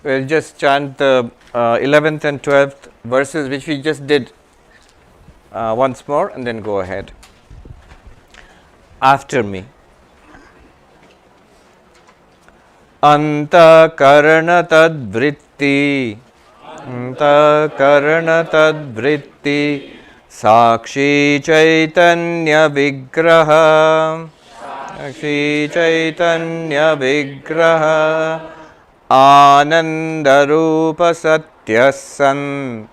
We'll just chant the 11th and 12th verses which we just did once more and then go ahead. After me. Anta karana tad vritti, anta karana tad vritti, sakshi chaitanya vigraha, sakshi chaitanya vigraha, ananda rupa satyasan,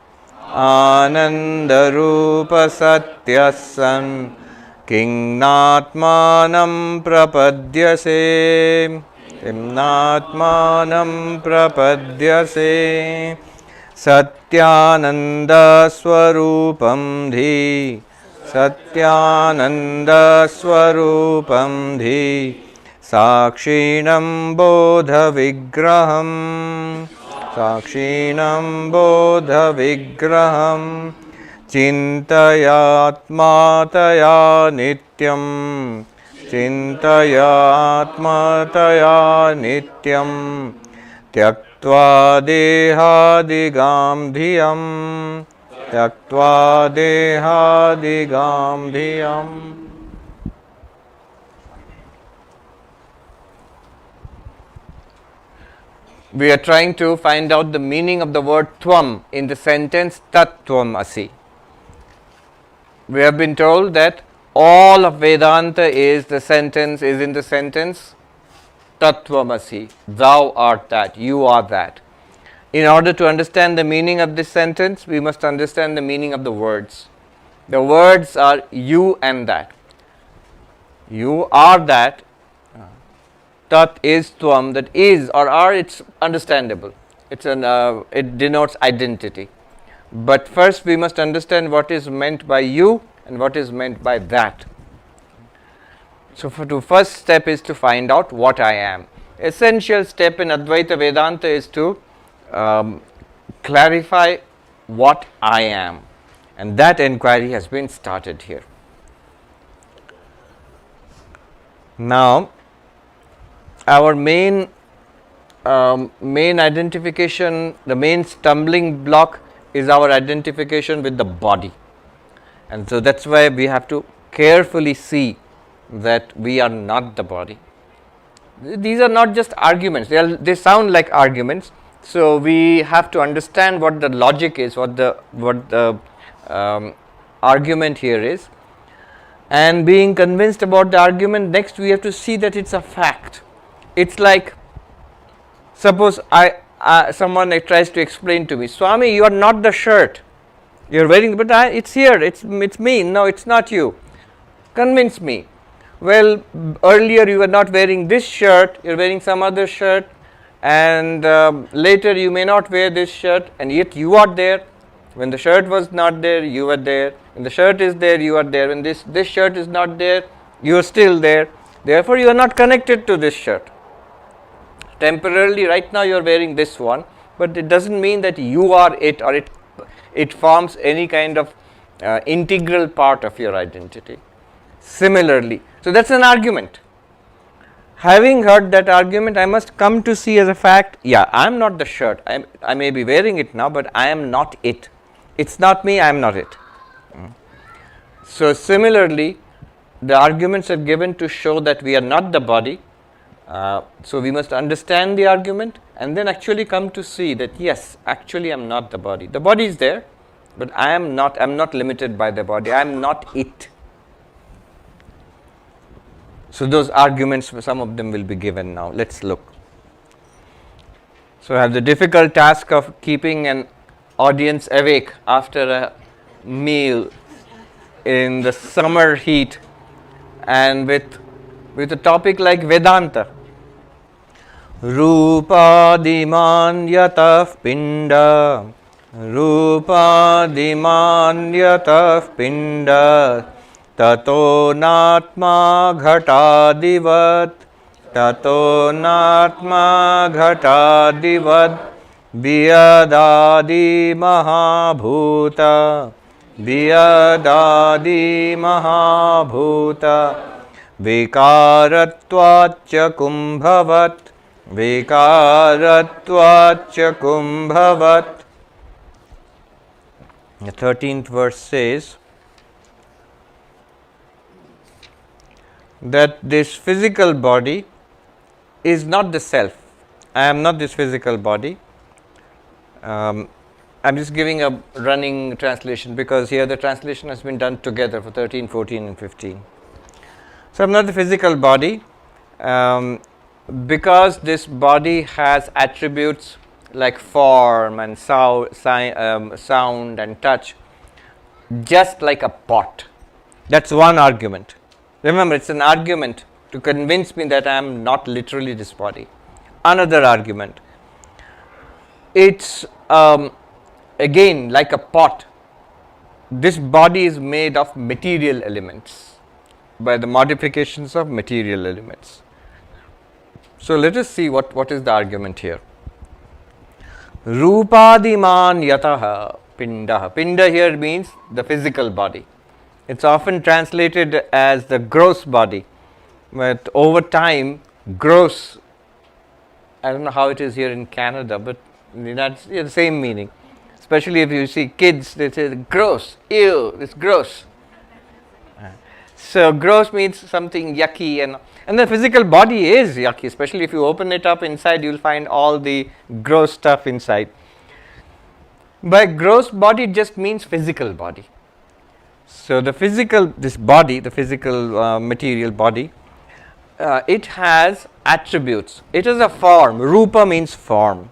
ananda rupa satyasan, kignatmanam prapadyase, Kimnatmanam prapadyase Satyananda swarupam dhi Satyananda swarupam dhi Sakshinam bodha vigraham Sakshinam bodha vigraham Chintayatmataya nityam Chintayatmataya nityam Tyaktva dehadigam dhiyam Tyaktva dehadigam dhiyam. We are trying to find out the meaning of the word Tvam in the sentence Tat Tvam Asi. We have been told that all of Vedanta is in the sentence Tat Tvam Asi, thou art that, you are that. In order to understand the meaning of this sentence, we must understand the meaning of the words. The words are you and that. You are that. Tat is Tvam, that is or are, it's understandable. It denotes identity. But first we must understand what is meant by you and what is meant by that. So the first step is to find out what I am. Essential step in Advaita Vedanta is to clarify what I am, and that inquiry has been started here. Now our main identification, the main stumbling block is our identification with the body. And so that's why we have to carefully see that we are not the body. These are not just arguments, they sound like arguments. So we have to understand what the logic is, what the argument here is. And being convinced about the argument, next we have to see that it's a fact. It's like, suppose someone tries to explain to me, Swami, you are not the shirt. You are wearing, but it's here, it's me. No, it's not you. Convince me. Well, earlier you were not wearing this shirt, you are wearing some other shirt, and later you may not wear this shirt, and yet you are there. When the shirt was not there, you were there. When the shirt is there, you are there. When this shirt is not there, you are still there. Therefore, you are not connected to this shirt. Temporarily, right now you are wearing this one, but it doesn't mean that you are it, or it forms any kind of integral part of your identity. Similarly, so that's an argument. Having heard that argument, I must come to see as a fact, yeah, I am not the shirt. I may be wearing it now, but I am not it. It's not me, I am not it. So similarly, the arguments are given to show that we are not the body. So we must understand the argument and then actually come to see that yes, actually I am not the body. The body is there, but I am not limited by the body. I am not it. So those arguments, some of them will be given now. Let's look. So I have the difficult task of keeping an audience awake after a meal in the summer heat, and with a topic like Vedanta. Rupadiman yataf pinda, Rupadiman yataf pinda, Tato natma ghatadivat, Tato natma ghatadivat, Vyadadi mahabhuta, Vyadadi mahabhuta, Vikaratvacha kumbhavat, Vikaratvacha kumbhavat. The 13th verse says that this physical body is not the self. I am not this physical body. I'm just giving a running translation because here the translation has been done together for 13, 14 and 15. So, I am not the physical body because this body has attributes like form and sound and touch, just like a pot. That is one argument. Remember, it is an argument to convince me that I am not literally this body. Another argument, it's again like a pot. This body is made of material elements by the modifications of material elements. So, let us see what is the argument here. Rupadiman yataha pindaha. Pinda here means the physical body. It is often translated as the gross body, but over time, gross, I don't know how it is here in Canada, but in the United States, the same meaning. Especially if you see kids, they say gross, ew, it's gross. So, gross means something yucky, and the physical body is yucky, especially if you open it up inside, you will find all the gross stuff inside. By gross body, it just means physical body. So, the physical, this body, the physical material body, it has attributes. It is a form. Rupa means form.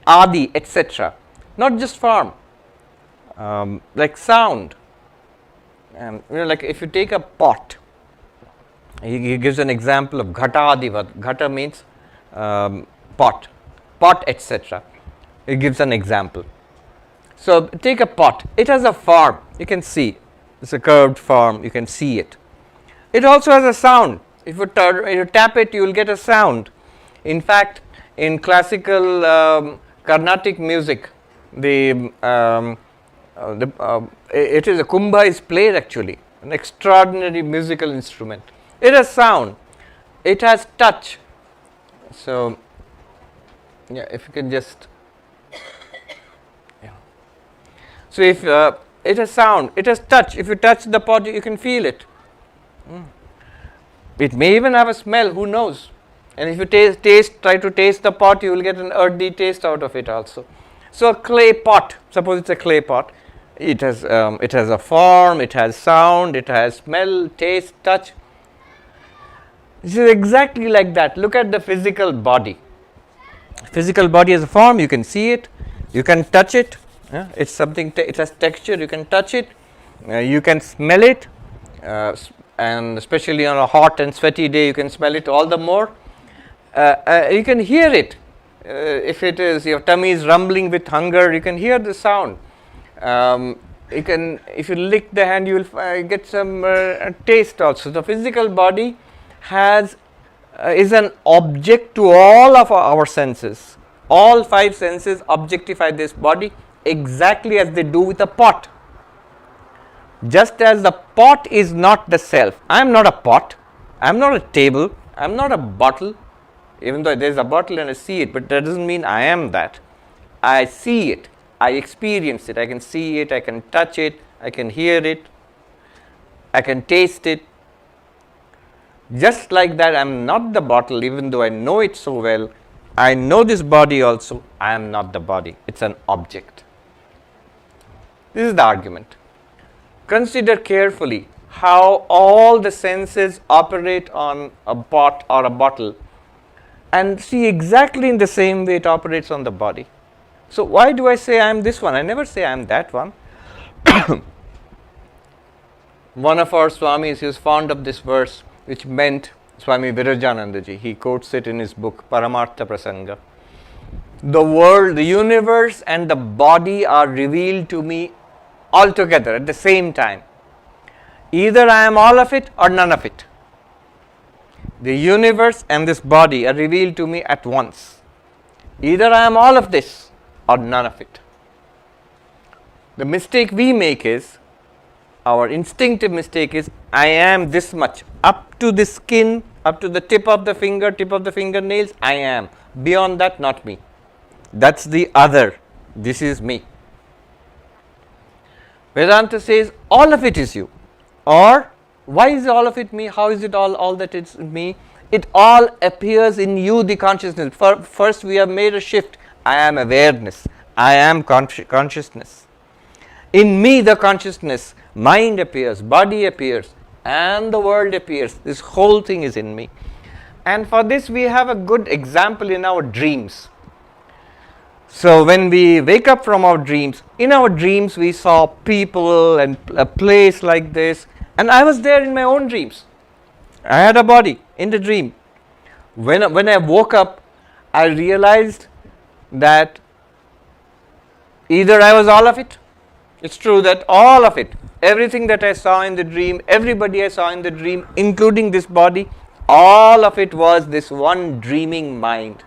Adi, etc. Not just form, like sound. Like if you take a pot, he gives an example of ghatadivat. Ghata means pot, etc. He gives an example. So, take a pot. It has a form. You can see. It's a curved form. You can see it. It also has a sound. If you tap it, you will get a sound. In fact, in classical Carnatic music, it is a kumbha is played actually, an extraordinary musical instrument. It has sound. It has touch. So, yeah, if you can just. So, if it has sound, it has touch. If you touch the pot, you can feel it. It may even have a smell, who knows. And if you try to taste the pot, you will get an earthy taste out of it also. So, a clay pot, suppose it is a clay pot, it has a form, it has sound, it has smell, taste, touch. This is exactly like that. Look at the physical body. Physical body has a form, you can see it, you can touch it. It's something, it has texture, you can touch it, you can smell it, and especially on a hot and sweaty day, you can smell it all the more. You can hear it. If it is your tummy is rumbling with hunger, you can hear the sound. You can, if you lick the hand, you will get some taste also. The physical body is an object to all of our senses. All five senses objectify this body exactly as they do with a pot. Just as the pot is not the self. I am not a pot, I am not a table, I am not a bottle, even though there is a bottle and I see it, but that does not mean I am that. I see it, I experience it, I can see it, I can touch it, I can hear it, I can taste it. Just like that, I am not the bottle, even though I know it so well. I know this body also, I am not the body, it is an object. This is the argument. Consider carefully how all the senses operate on a pot or a bottle and see exactly in the same way it operates on the body. So, why do I say I am this one? I never say I am that one. One of our Swamis, he was fond of this verse, which meant Swami Virajanandaji. He quotes it in his book Paramartha Prasanga. The world, the universe and the body are revealed to me all together at the same time. Either I am all of it or none of it. The universe and this body are revealed to me at once. Either I am all of this or none of it. The mistake we make is, our instinctive mistake is, I am this much. Up to the skin, up to the tip of the finger, tip of the fingernails, I am. Beyond that, not me. That's the other. This is me. Vedanta says all of it is you. Or why is all of it me? How is it all that it's me? It all appears in you, the consciousness. First we have made a shift. I am awareness. I am consciousness. In me the consciousness, mind appears, body appears, and the world appears. This whole thing is in me. And for this we have a good example in our dreams. So when we wake up from our dreams, in our dreams we saw people and a place like this, and I was there in my own dreams. I had a body in the dream. When I woke up, I realized that either I was all of it. It's true that all of it, everything that I saw in the dream, everybody I saw in the dream, including this body, all of it was this one dreaming mind.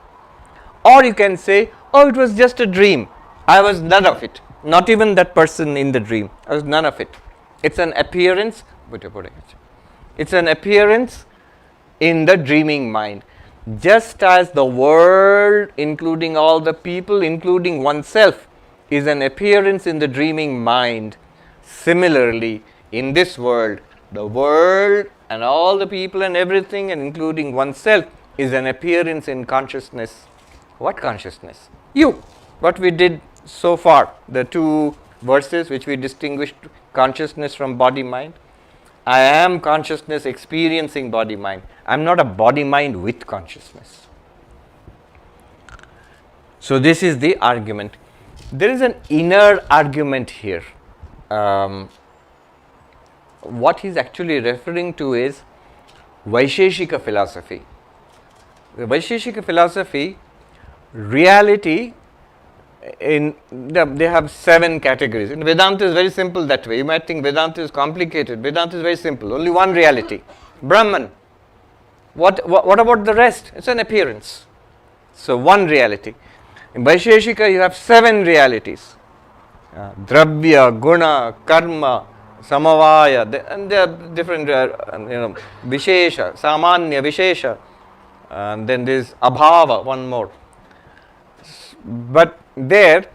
Or you can say, oh, it was just a dream. I was none of it. Not even that person in the dream. I was none of it. It's an appearance. It's an appearance in the dreaming mind. Just as the world, including all the people, including oneself, is an appearance in the dreaming mind. Similarly, in this world, the world and all the people and everything, and including oneself, is an appearance in consciousness. What consciousness? You. What we did so far, the two verses which we distinguished consciousness from body mind. I am consciousness experiencing body mind. I am not a body mind with consciousness. So this is the argument. There is an inner argument here. What he is actually referring to is Vaisheshika philosophy. The Vaisheshika philosophy, reality, they have 7 categories. And Vedanta is very simple that way. You might think Vedanta is complicated. Vedanta is very simple. Only one reality. Brahman. What about the rest? It's an appearance. So one reality. In Vaisheshika you have 7 realities. Dravya, Guna, Karma, Samavaya, and there are different, Vishesha, Samanya, Vishesha, and then there is Abhava, one more. But there,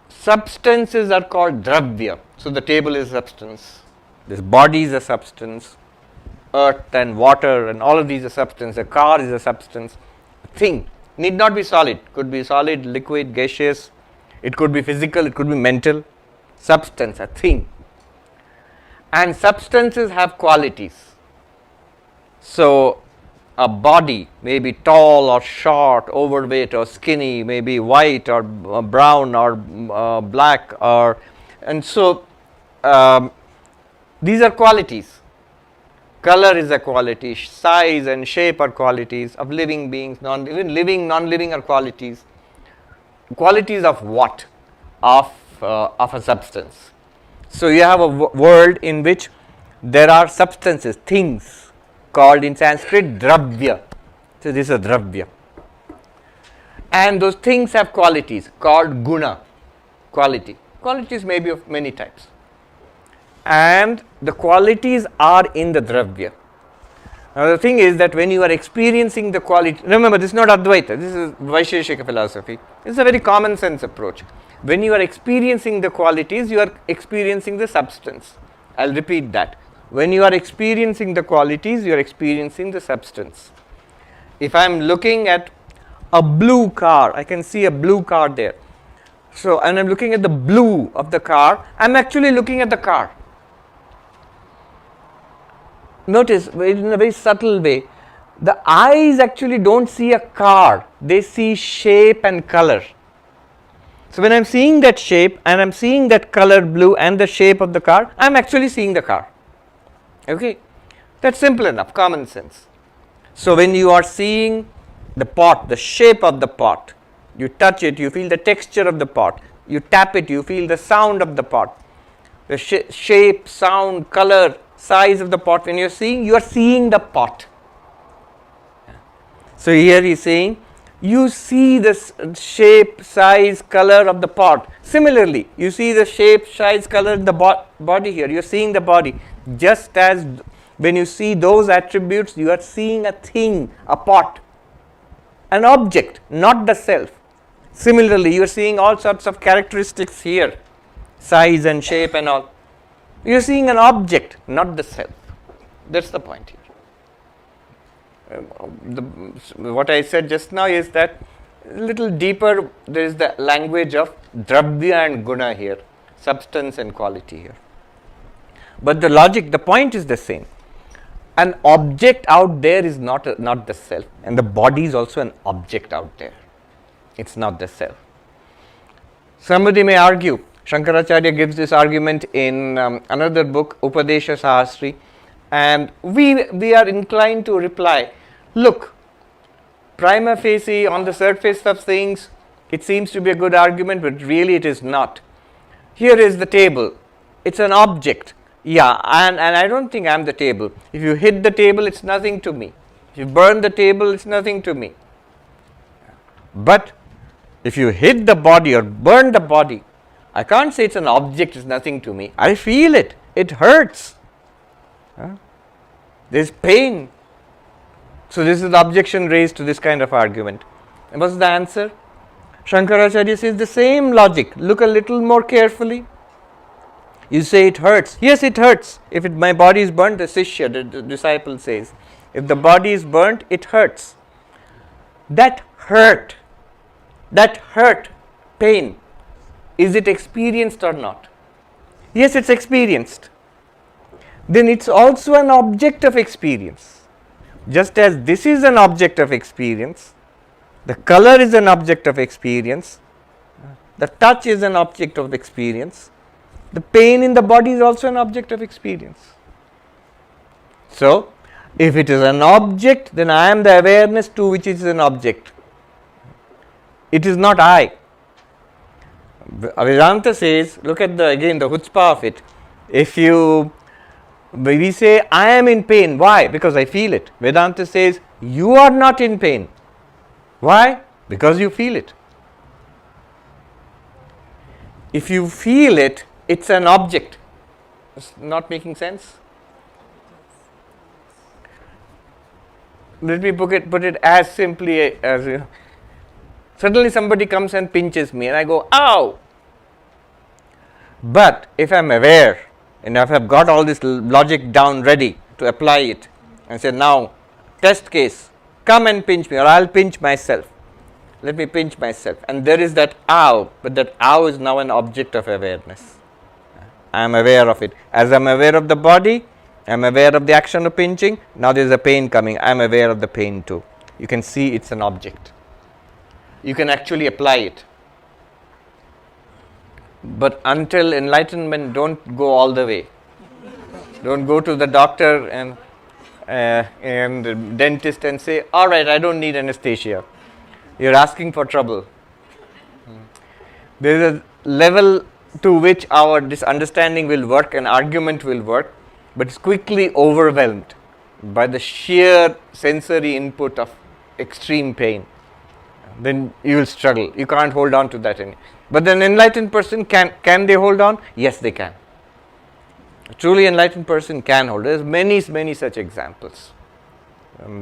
substances are called Dravya. So the table is substance. This body is a substance. Earth and water and all of these are substance. A car is a substance. Thing need not be solid. Could be solid, liquid, gaseous. It could be physical. It could be mental. Substance, a thing. And substances have qualities. So a body may be tall or short, overweight or skinny, may be white or brown or black, and so these are qualities. Color is a quality, size and shape are qualities of living beings, even living, non-living are qualities. Qualities of what? Of a substance. So you have a world in which there are substances, things, called in Sanskrit Dravya. So this is a Dravya. And those things have qualities called Guna, quality. Qualities may be of many types. And the qualities are in the Dravya. Now the thing is that when you are experiencing the quality, remember this is not Advaita, this is Vaisheshika philosophy. This is a very common sense approach. When you are experiencing the qualities, you are experiencing the substance. I'll repeat that. When you are experiencing the qualities, you are experiencing the substance. If I am looking at a blue car, I can see a blue car there. So, and I am looking at the blue of the car, I am actually looking at the car. Notice, in a very subtle way, the eyes actually don't see a car, they see shape and color. So when I am seeing that shape and I am seeing that color blue and the shape of the car, I am actually seeing the car. Okay, that's simple enough, common sense. So when you are seeing the pot, the shape of the pot, you touch it, you feel the texture of the pot, you tap it, you feel the sound of the pot, the shape, sound, color, size of the pot. When you are seeing the pot. So here he is saying, you see the shape, size, color of the pot. Similarly, you see the shape, size, color of the body here. You are seeing the body. Just as When you see those attributes, you are seeing a thing, a pot, an object, not the self. Similarly, you are seeing all sorts of characteristics here, size and shape and all. You are seeing an object, not the self. That's the point here. What I said just now is that a little deeper, there is the language of dravya and guna here, substance and quality here. But the logic, the point is the same. An object out there is not the self, and the body is also an object out there. It's not the self. Somebody may argue, Shankaracharya gives this argument in another book, Upadesha Sahasri, and we are inclined to reply, look, prima facie, on the surface of things, it seems to be a good argument, but really it is not. Here is the table. It's an object. Yeah, and I don't think I'm the table. If you hit the table, it's nothing to me. If you burn the table, it's nothing to me. But if you hit the body or burn the body, I can't say it's an object, it's nothing to me. I feel it. It hurts. There's pain. So this is the objection raised to this kind of argument. And what's the answer? Shankaracharya says the same logic. Look a little more carefully. You say it hurts. Yes, it hurts. If my body is burnt, the Sishya, the disciple says, if the body is burnt, it hurts. That hurt, pain, is it experienced or not? Yes, it's experienced. Then it's also an object of experience. Just as this is an object of experience, the color is an object of experience, the touch is an object of experience, the pain in the body is also an object of experience. So, if it is an object, then I am the awareness to which it is an object. It is not I. Vedanta says, look at again the chutzpah of it. We say, I am in pain. Why? Because I feel it. Vedanta says, you are not in pain. Why? Because you feel it. If you feel it, it's an object. It's not making sense? Let me put it as simply as suddenly somebody comes and pinches me and I go, ow! But if I am aware and if I have got all this logic down ready to apply it and say, now, test case, come and pinch me or I'll pinch myself. Let me pinch myself. And there is that ow, but that ow is now an object of awareness. I am aware of it. As I am aware of the body, I am aware of the action of pinching. Now there is a pain coming. I am aware of the pain too. You can see it's an object. You can actually apply it. But until enlightenment, don't go all the way. Don't go to the doctor and the dentist and say, all right, I don't need anesthesia. You're asking for trouble. There is a level to which this understanding will work, an argument will work, but it's quickly overwhelmed by the sheer sensory input of extreme pain. Then you will struggle. You can't hold on to that anymore. But an enlightened person, can they hold on? Yes, they can. A truly enlightened person can hold. There's many such examples.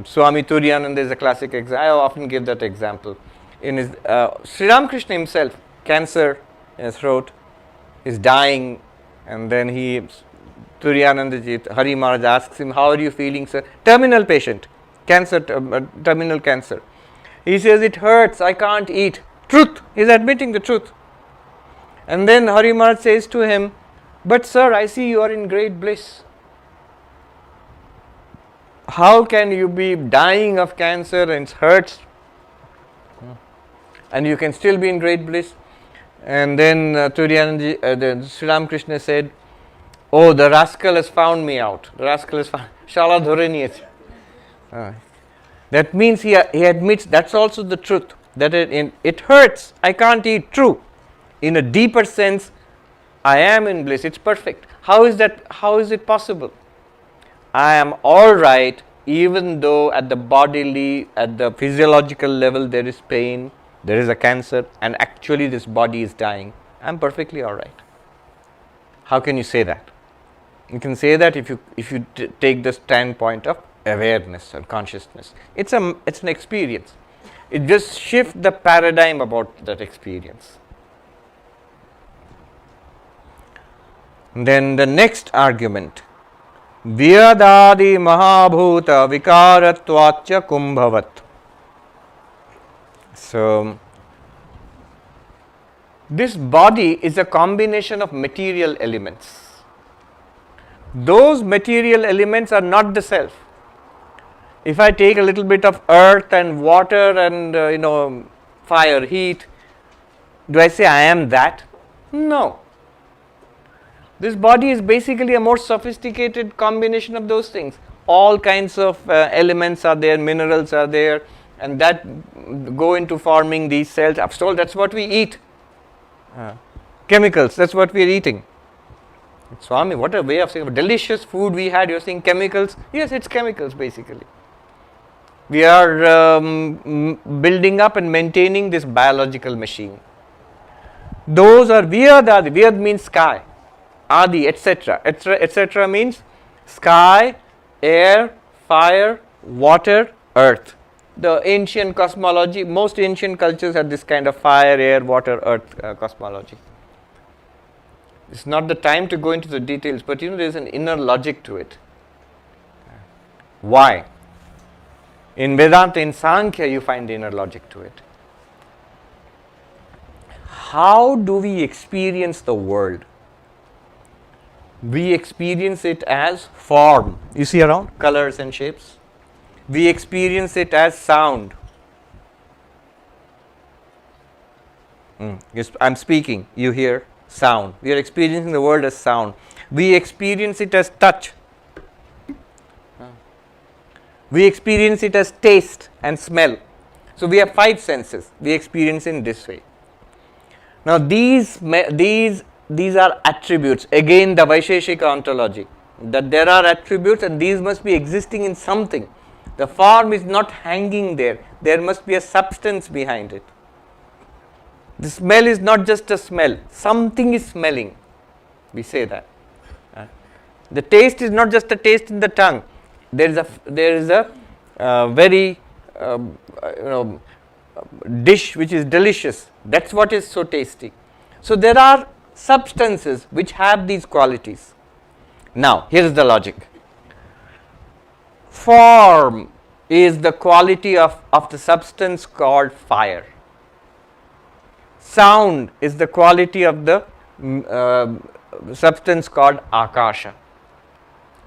Swami Turiyananda is a classic example. I often give that example. In his Sri Ramakrishna himself, cancer in his throat, is dying, and then Turiyananda Hari Maharaj asks him, how are you feeling, sir? Terminal patient, terminal cancer. He says, it hurts, I can't eat. Truth, he is admitting the truth. And then Hari Maharaj says to him, but sir, I see you are in great bliss. How can you be dying of cancer and it hurts and you can still be in great bliss? And then Sri Ramakrishna said, oh, the rascal has found me out. The rascal has found, Shala Dhurani. That means he admits that's also the truth. That it hurts, I can't eat. True. In a deeper sense, I am in bliss. It's perfect. How is that? How is it possible? I am all right, even though at the bodily, at the physiological level, there is pain, there is a cancer, and actually this body is dying. I am perfectly all right. How can you say that? You can say that if you take the standpoint of awareness or consciousness. It's an experience. It just shifts the paradigm about that experience. Then the next argument, Vyadadi Mahabhuta Vikaratvacha Kumbhavat. So, this body is a combination of material elements. Those material elements are not the self. If I take a little bit of earth and water and fire, heat, do I say I am that? No. This body is basically a more sophisticated combination of those things. All kinds of elements are there, minerals are there, and that go into forming these cells. After all, that's what we eat. Chemicals, that's what we are eating. Swami, what a way of saying, delicious food we had, you're saying chemicals? Yes, it's chemicals basically. We are building up and maintaining this biological machine. Those are Vyadadi. Vyad means sky. Adi, etc. etc. means sky, air, fire, water, earth. The ancient cosmology, most ancient cultures had this kind of fire, air, water, earth cosmology. It's not the time to go into the details, but there is an inner logic to it. Why? In Vedanta, in Sankhya, you find the inner logic to it. How do we experience the world? We experience it as form. You see around? Colors and shapes. We experience it as sound. Yes, I'm speaking, you hear sound. We are experiencing the world as sound. We experience it as touch. We experience it as taste and smell. So we have 5 senses. We experience in this way. Now these are attributes. Again, the Vaisheshika ontology, that there are attributes and these must be existing in something. The form is not hanging there. There must be a substance behind it. The smell is not just a smell. Something is smelling. We say that. The taste is not just a taste in the tongue. There is a very dish which is delicious. That's what is so tasty. So there are substances which have these qualities. Now, here is the logic. Form is the quality of the substance called fire. Sound is the quality of the substance called akasha.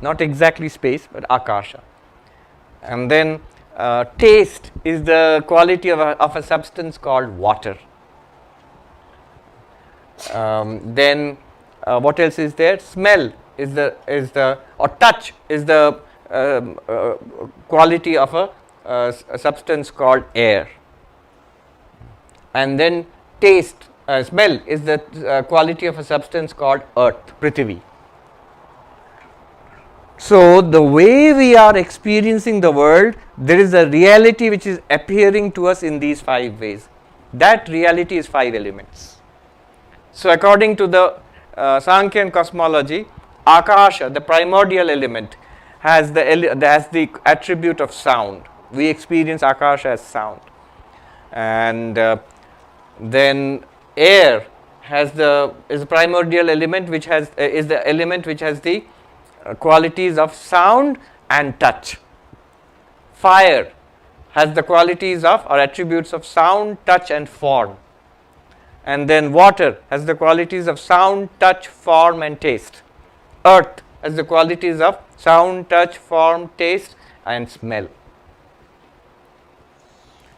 Not exactly space, but akasha. And then taste is the quality of a substance called water. Then what else is there? Smell is the or touch is the quality of a substance called air. And then taste, smell is the quality of a substance called earth, Prithvi. So the way we are experiencing the world, there is a reality which is appearing to us in these 5 ways. That reality is 5 elements. So according to the Sankhyan cosmology, Akasha, the primordial element, has the attribute of sound. We experience Akasha as sound. And then air is the primordial element which is the element which has the qualities of sound and touch. Fire has the qualities of or attributes of sound, touch and form. And then water has the qualities of sound, touch, form and taste. Earth has the qualities of sound, touch, form, taste and smell.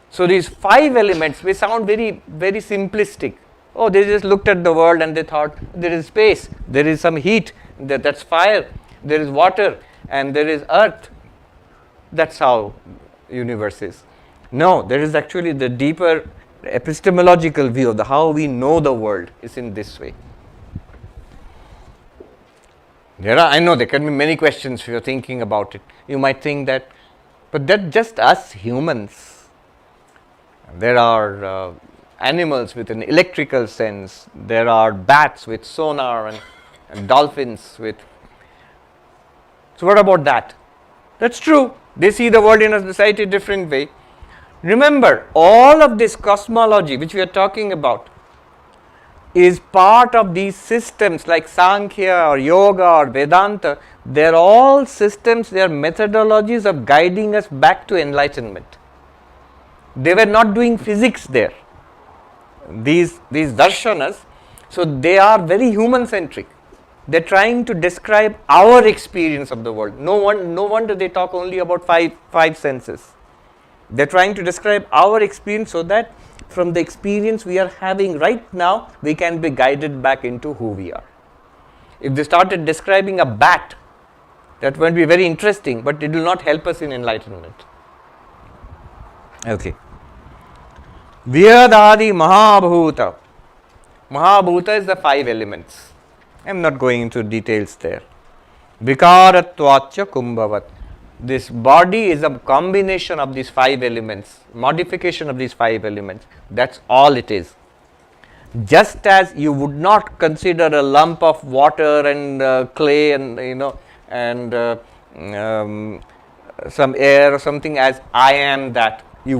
So these 5 elements may sound very, very simplistic. Oh, they just looked at the world and they thought there is space, there is some heat, that's fire, there is water and there is earth. That's how universe is. No, there is actually the deeper epistemological view of how we know the world is in this way. I know there can be many questions if you are thinking about it. You might think that, but that's just us humans. There are animals with an electrical sense. There are bats with sonar and dolphins with So what about that? That's true. They see the world in a slightly different way. Remember, all of this cosmology which we are talking about is part of these systems like Sankhya or Yoga or Vedanta. They are all systems, they are methodologies of guiding us back to enlightenment. They were not doing physics there. These darshanas, so they are very human centric. They are trying to describe our experience of the world. No wonder they talk only about five senses. They are trying to describe our experience so that from the experience we are having right now, we can be guided back into who we are. If they started describing a bat, that won't be very interesting, but it will not help us in enlightenment. Okay. Vyadadi Mahabhuta. Mahabhuta is the 5 elements. I am not going into details there. Vikaratvacha kumbhavat. This body is a combination of these 5 elements, modification of these 5 elements. That's all it is. Just as you would not consider a lump of water and clay and some air or something as I am that, you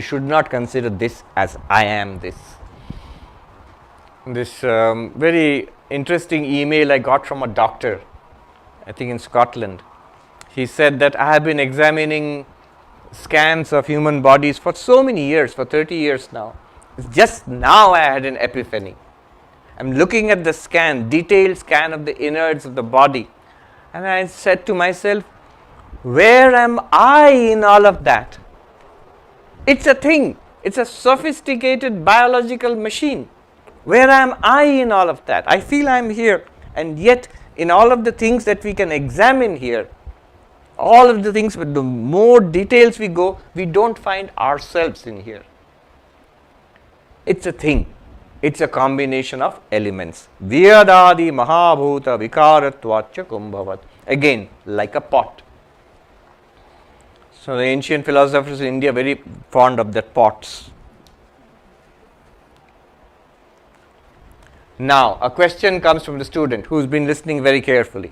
should not consider this as I am this. This very interesting email I got from a doctor, I think in Scotland. He said that I have been examining scans of human bodies for so many years, for 30 years now. Just now I had an epiphany. I'm looking at the scan, detailed scan of the innards of the body, and I said to myself, where am I in all of that? It's a thing. It's a sophisticated biological machine. Where am I in all of that? I feel I'm here, and yet in all of the things that we can examine here, all of the things, with the more details we go, we don't find ourselves in here. It's a thing. It's a combination of elements. Vyadadi Mahabhuta Vikaratvacha Kumbhavat. Again, like a pot. So the ancient philosophers in India very fond of that pots. Now, a question comes from the student who's been listening very carefully.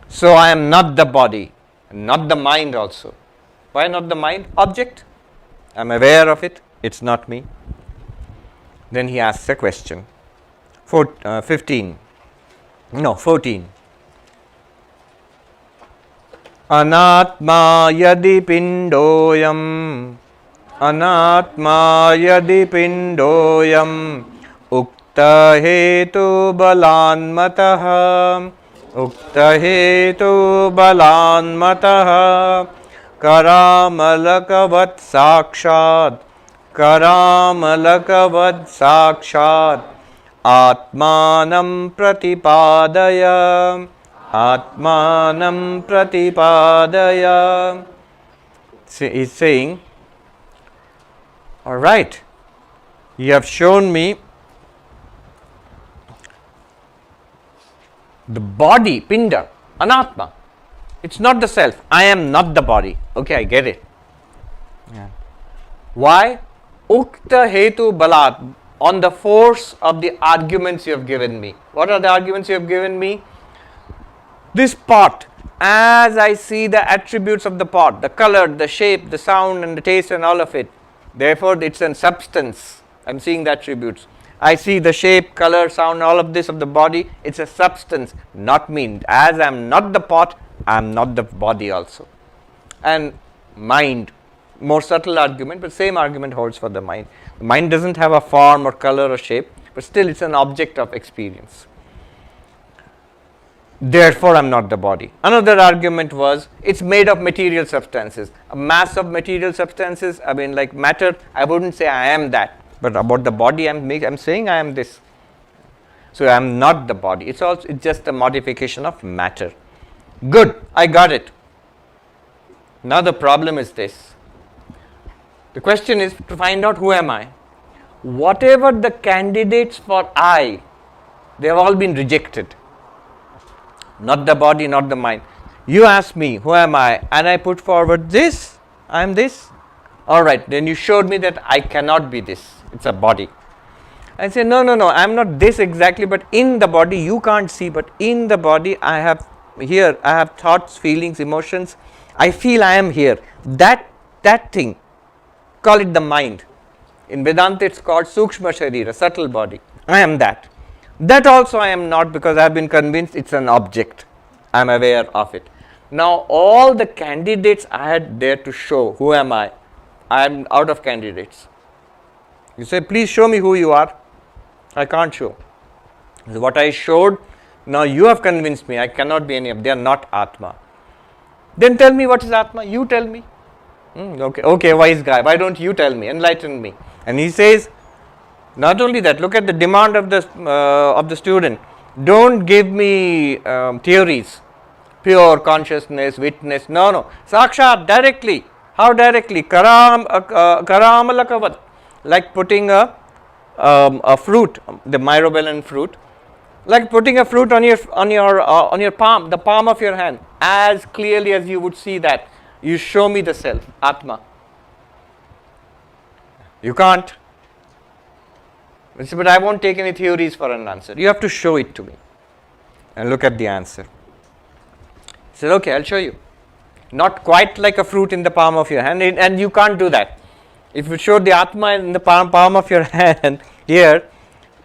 So I am not the body, not the mind also. Why not the mind? Object. I am aware of it. It's not me. Then he asks a question. 14. Anatma yadi pindoyam. Anatma yadi pindoyam. Ukta hetu balanmatah. Ukta hetu balanmatah. Karamalakavat sakshat. Karamalakavat sakshat. Atmanam pratipadaya. Atmanam pratipadaya. He's saying, all right, you have shown me the body, pinda, anatma. It's not the self. I am not the body. Okay, I get it. Yeah. Why? Ukta hetu balat. On the force of the arguments you have given me. What are the arguments you have given me? This pot, as I see the attributes of the pot, the color, the shape, the sound and the taste and all of it, therefore it's a substance. I am seeing the attributes. I see the shape, color, sound, all of this of the body, it's a substance, not me. As I am not the pot, I am not the body also. And mind, more subtle argument, but same argument holds for the mind. The mind doesn't have a form or color or shape, but still it's an object of experience. Therefore, I am not the body. Another argument was, it's made of material substances. A mass of material substances, I mean like matter, I wouldn't say I am that. But about the body, I'm saying I am this. So I am not the body. It's just a modification of matter. Good, I got it. Now the problem is this. The question is to find out who am I. Whatever the candidates for I, they have all been rejected. Not the body, not the mind. You ask me, who am I? And I put forward this, I am this. Alright, then you showed me that I cannot be this. It's a body. I say, no, I am not this exactly, but in the body, you can't see, but in the body, I have here, I have thoughts, feelings, emotions. I feel I am here. That thing, call it the mind. In Vedanta, it's called Sukshma Sharira, subtle body. I am that. That also I am not, because I have been convinced it's an object. I am aware of it. Now, all the candidates I had there to show, who am I am out of candidates. You say, please show me who you are. I can't show. What I showed, now you have convinced me, I cannot be any of them. They are not Atma. Then tell me what is Atma. You tell me. Okay, wise guy. Why don't you tell me? Enlighten me. And he says, not only that, look at the demand of the student. Don't give me theories, pure consciousness, witness. No. Sakshat, directly. How directly? Karamalakavat. Like putting a fruit, the myrobalan fruit. Like putting a fruit on your palm, the palm of your hand, as clearly as you would see that. You show me the self, Atma. You can't. But I won't take any theories for an answer. You have to show it to me. And look at the answer. He said, okay, I'll show you. Not quite like a fruit in the palm of your hand, and you can't do that. If you showed the Atma in the palm of your hand here,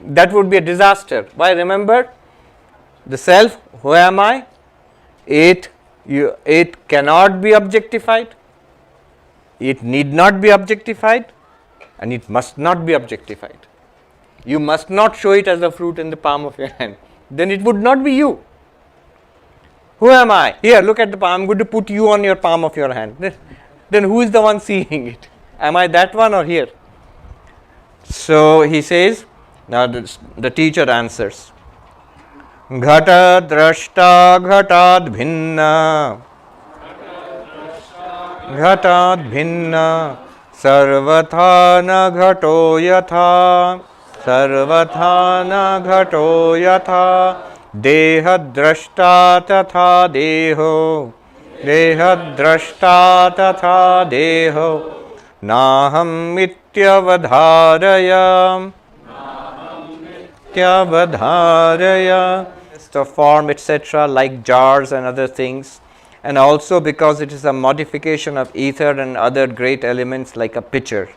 that would be a disaster. Why? Remember, the self, who am I? It cannot be objectified, it need not be objectified, and it must not be objectified. You must not show it as a fruit in the palm of your hand. Then it would not be you. Who am I? Here, look at the palm. I'm going to put you on your palm of your hand. Then who is the one seeing it? Am I that one or here? So he says, now the teacher answers. Ghata drashta ghatad bhinna. Ghatad bhinna. Sarvatha na ghato yatha. Sarvatha na ghato yatha. Deha drashta tatha deho. Deha drashta tatha deho. Naham mityavadharaya. Mityavadharaya. The form, etc., like jars and other things. And also because it is a modification of ether and other great elements like a pitcher.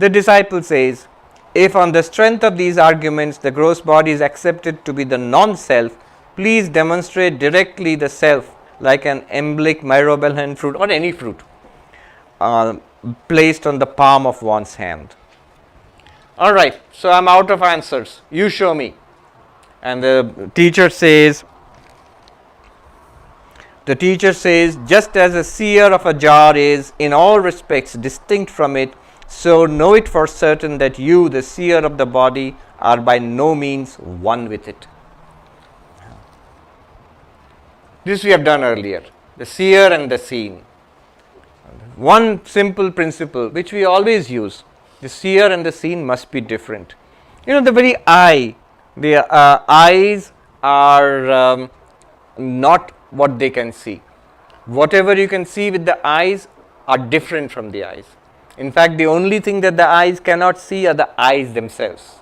The disciple says, if on the strength of these arguments the gross body is accepted to be the non-self, please demonstrate directly the self like an emblic myrobalan fruit or any fruit placed on the palm of one's hand. Alright, so I am out of answers. You show me. And the teacher says, just as a seer of a jar is in all respects distinct from it, so know it for certain that you, the seer of the body, are by no means one with it. This we have done earlier, the seer and the seen. One simple principle which we always use, the seer and the seen must be different. The very eye, the eyes are not what they can see. Whatever you can see with the eyes are different from the eyes. In fact, the only thing that the eyes cannot see are the eyes themselves.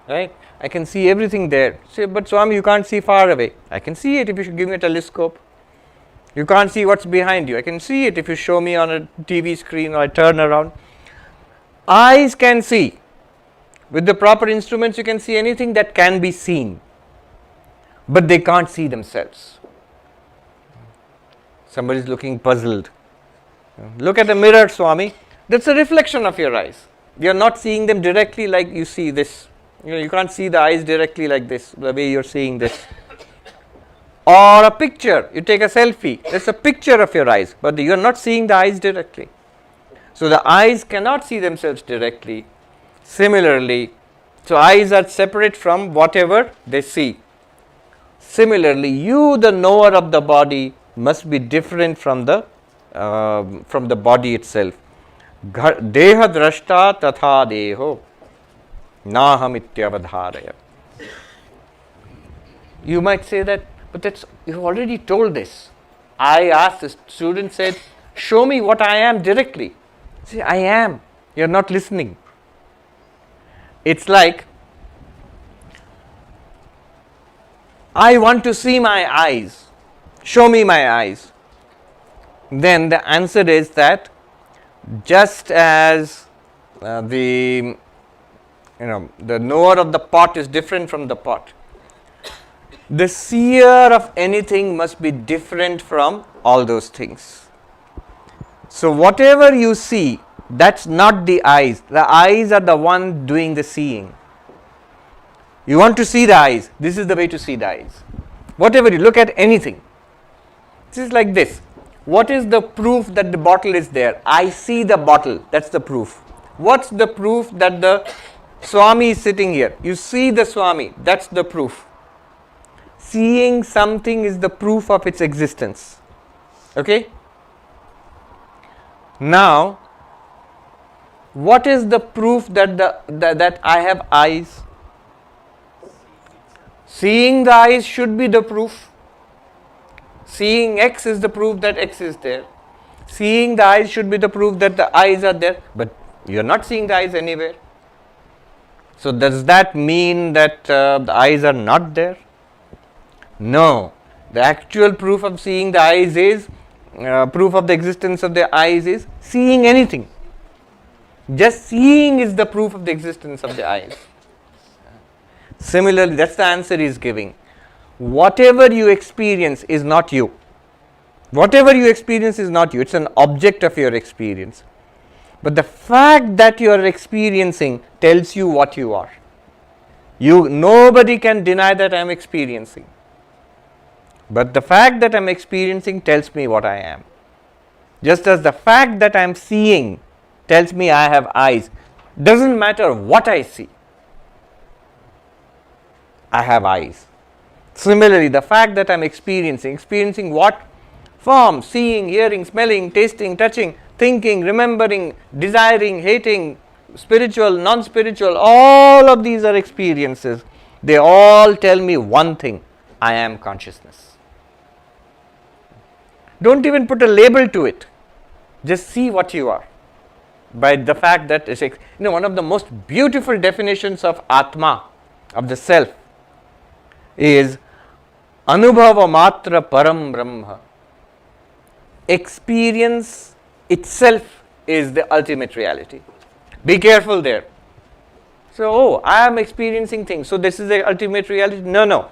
Right? I can see everything there. Say, but Swami, you can't see far away. I can see it if you should give me a telescope. You can't see what's behind you. I can see it if you show me on a TV screen or I turn around. Eyes can see. With the proper instruments, you can see anything that can be seen. But they can't see themselves. Somebody is looking puzzled. Look at a mirror, Swami. That's a reflection of your eyes. You are not seeing them directly like you see this. You can't see the eyes directly like this, the way you're seeing this. Or a picture. You take a selfie. That's a picture of your eyes. But you're not seeing the eyes directly. So the eyes cannot see themselves directly. Similarly, so eyes are separate from whatever they see. Similarly, you, the knower of the body, must be different from the body itself. Deha drashta tatha deho. Naham ityavadharaya. You might say that, but you've already told this. I asked, the student said, show me what I am directly. Say, I am. You're not listening. It's like, I want to see my eyes. Show me my eyes. Then the answer is that just as the knower of the pot is different from the pot, the seer of anything must be different from all those things. So whatever you see, that's not the eyes. The eyes are the one doing the seeing. You want to see the eyes, this is the way to see the eyes. Whatever you look at anything, this is like this. What is the proof that the bottle is there? I see the bottle, that's the proof. What's the proof that the Swami is sitting here? You see the Swami, that's the proof. Seeing something is the proof of its existence. Okay? Now, what is the proof that that I have eyes? Seeing the eyes should be the proof. Seeing X is the proof that X is there. Seeing the eyes should be the proof that the eyes are there. But you are not seeing the eyes anywhere. So does that mean that the eyes are not there? No. The actual proof of seeing the eyes is, proof of the existence of the eyes is seeing anything. Just seeing is the proof of the existence of the eyes. Similarly, that's the answer he is giving. Whatever you experience is not you. Whatever you experience is not you. It's an object of your experience. But the fact that you are experiencing tells you what you are. Nobody can deny that I am experiencing. But the fact that I am experiencing tells me what I am. Just as the fact that I am seeing tells me I have eyes. Doesn't matter what I see. I have eyes. Similarly, the fact that I am experiencing what? Form, seeing, hearing, smelling, tasting, touching, thinking, remembering, desiring, hating, spiritual, non-spiritual, all of these are experiences. They all tell me one thing, I am consciousness. Don't even put a label to it. Just see what you are. By the fact that, one of the most beautiful definitions of Atma, of the self, is Anubhava Matra Param Brahma. Experience itself is the ultimate reality. Be careful there. So, I am experiencing things. So, this is the ultimate reality. No.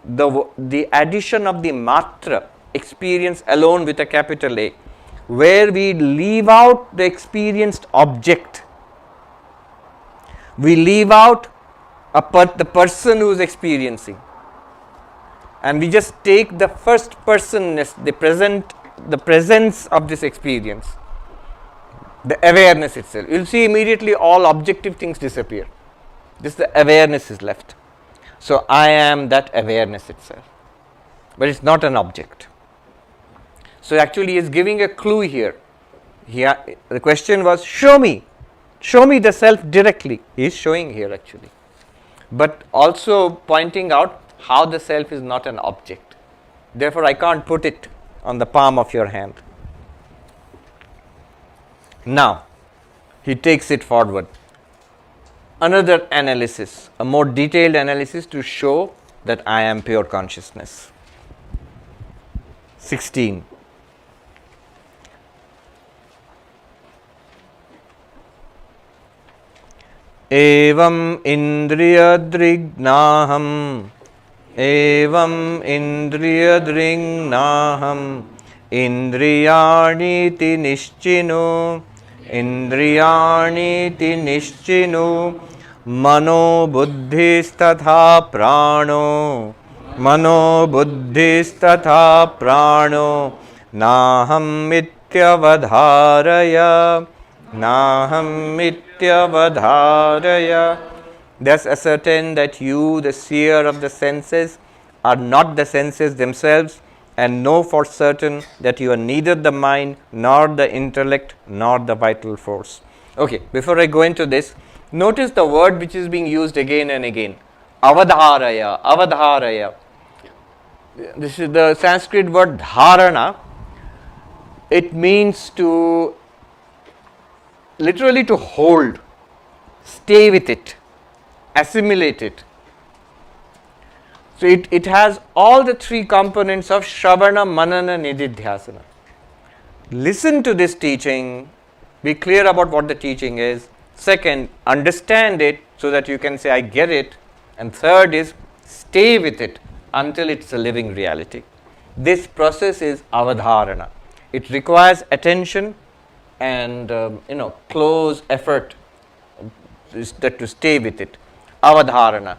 The addition of the Matra, experience alone with a capital A, where we leave out the experienced object. We leave out the person who is experiencing. And we just take the first personness, the presence of this experience, the awareness itself. You will see immediately all objective things disappear. Just the awareness is left. So, I am that awareness itself. But it's not an object. So, actually he is giving a clue here. The question was, show me the self directly. He is showing here actually. But also pointing out how the self is not an object. Therefore, I can't put it on the palm of your hand. Now, he takes it forward. Another analysis, a more detailed analysis to show that I am pure consciousness. 16. Evam indriyadrignaham indriyani ti nischino mano buddhistatha prano naham mityavadharaya. Thus ascertain that you, the seer of the senses, are not the senses themselves, and know for certain that you are neither the mind, nor the intellect, nor the vital force. Okay, before I go into this, notice the word which is being used again and again. Avadharaya. This is the Sanskrit word dharana. It means to, literally to hold, stay with it, assimilate it. So it has all the three components of Shravana, Manana, Nididhyasana. Listen to this teaching, be clear about what the teaching is. Second, understand it so that you can say, I get it. And third is, stay with it until it's a living reality. This process is avadharana. It requires attention and close effort to stay with it. Avadharana.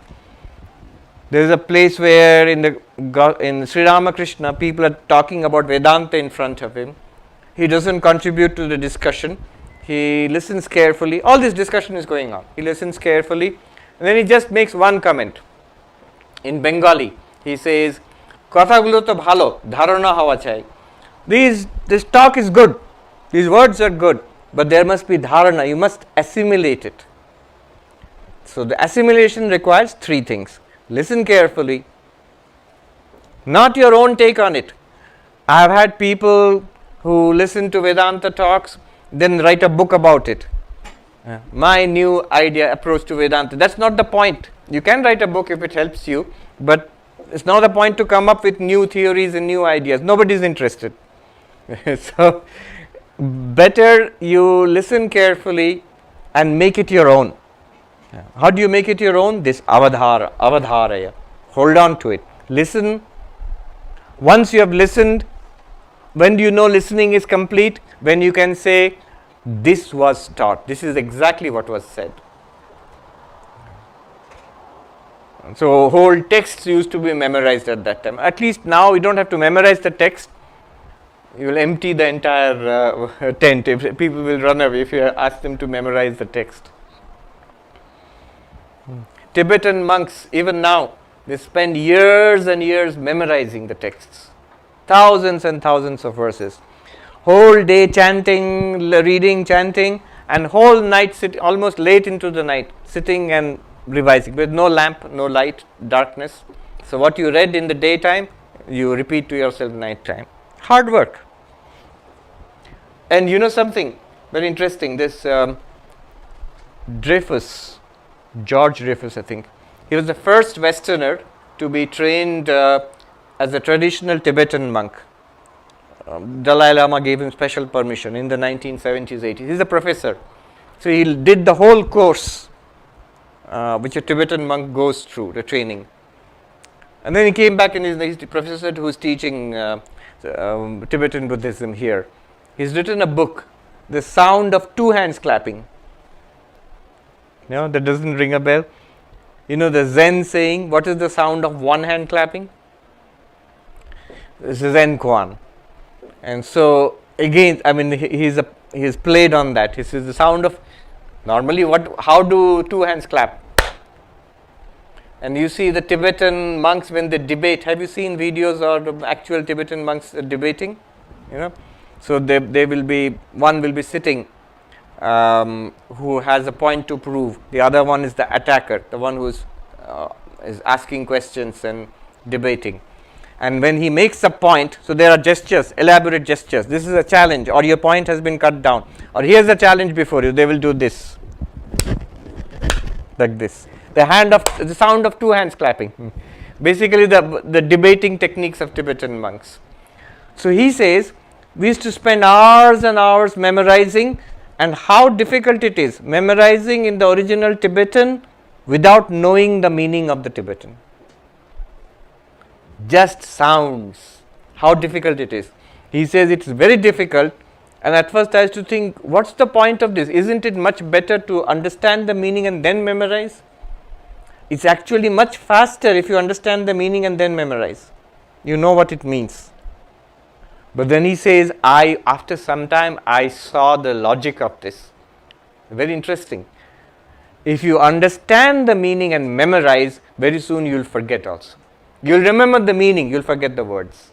There is a place where in Sri Ramakrishna, people are talking about Vedanta in front of him. He doesn't contribute to the discussion. He listens carefully. All this discussion is going on. He listens carefully, and then he just makes one comment. In Bengali, he says, "Kothagulo to bhalo, dharana hawa chai." This talk is good. These words are good, but there must be dharana. You must assimilate it. So the assimilation requires three things. Listen carefully. Not your own take on it. I have had people who listen to Vedanta talks, then write a book about it. My new idea, approach to Vedanta. That's not the point. You can write a book if it helps you, but it's not the point to come up with new theories and new ideas. Nobody is interested. So, better you listen carefully and make it your own. How do you make it your own? This avadharaya. Hold on to it. Listen. Once you have listened, when do you know listening is complete? When you can say, this was taught. This is exactly what was said. So, whole texts used to be memorized at that time. At least now we don't have to memorize the text. You will empty the entire tent. If people will run away if you ask them to memorize the text. Tibetan monks, even now, they spend years and years memorizing the texts. Thousands and thousands of verses. Whole day chanting, reading, chanting, and whole night, almost late into the night, sitting and revising with no lamp, no light, darkness. So what you read in the daytime, you repeat to yourself night time. Hard work. And you know something very interesting, this Dreyfus, George Dreyfus, I think, he was the first Westerner to be trained as a traditional Tibetan monk. Dalai Lama gave him special permission in the 1970s, 80s. He's a professor. So he did the whole course which a Tibetan monk goes through, the training. And then he came back and he's the professor who's teaching Tibetan Buddhism here. He's written a book, The Sound of Two Hands Clapping. That doesn't ring a bell. You know the Zen saying, what is the sound of one hand clapping? This is Zen Koan. And so again, I mean, he's played on that. He says the sound of, normally how do two hands clap? And you see the Tibetan monks when they debate. Have you seen videos of actual Tibetan monks debating? So they will be, one will be sitting who has a point to prove. The other one is the attacker, the one who is asking questions and debating. And when he makes a point, so there are gestures, elaborate gestures. This is a challenge, or your point has been cut down, or here's a challenge before you. They will do this, like this. The sound of two hands clapping. Basically, the debating techniques of Tibetan monks. So he says, we used to spend hours and hours memorizing, and how difficult it is memorizing in the original Tibetan without knowing the meaning of the Tibetan. Just sounds, how difficult it is. He says it's very difficult, and at first I used to think, what's the point of this? Isn't it much better to understand the meaning and then memorize? It's actually much faster if you understand the meaning and then memorize. You know what it means. But then he says, after some time, I saw the logic of this. Very interesting. If you understand the meaning and memorize, very soon you will forget also. You will remember the meaning, you will forget the words.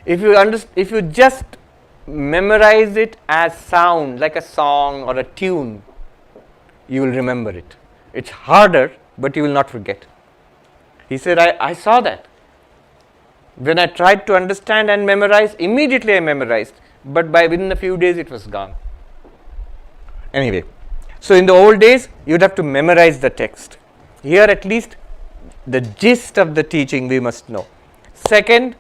If you just memorize it as sound, like a song or a tune, you will remember it. It's harder, but you will not forget. He said, I saw that. When I tried to understand and memorize, immediately I memorized, but within a few days it was gone. Anyway, so in the old days, you'd have to memorize the text. Here at least, the gist of the teaching we must know. Second,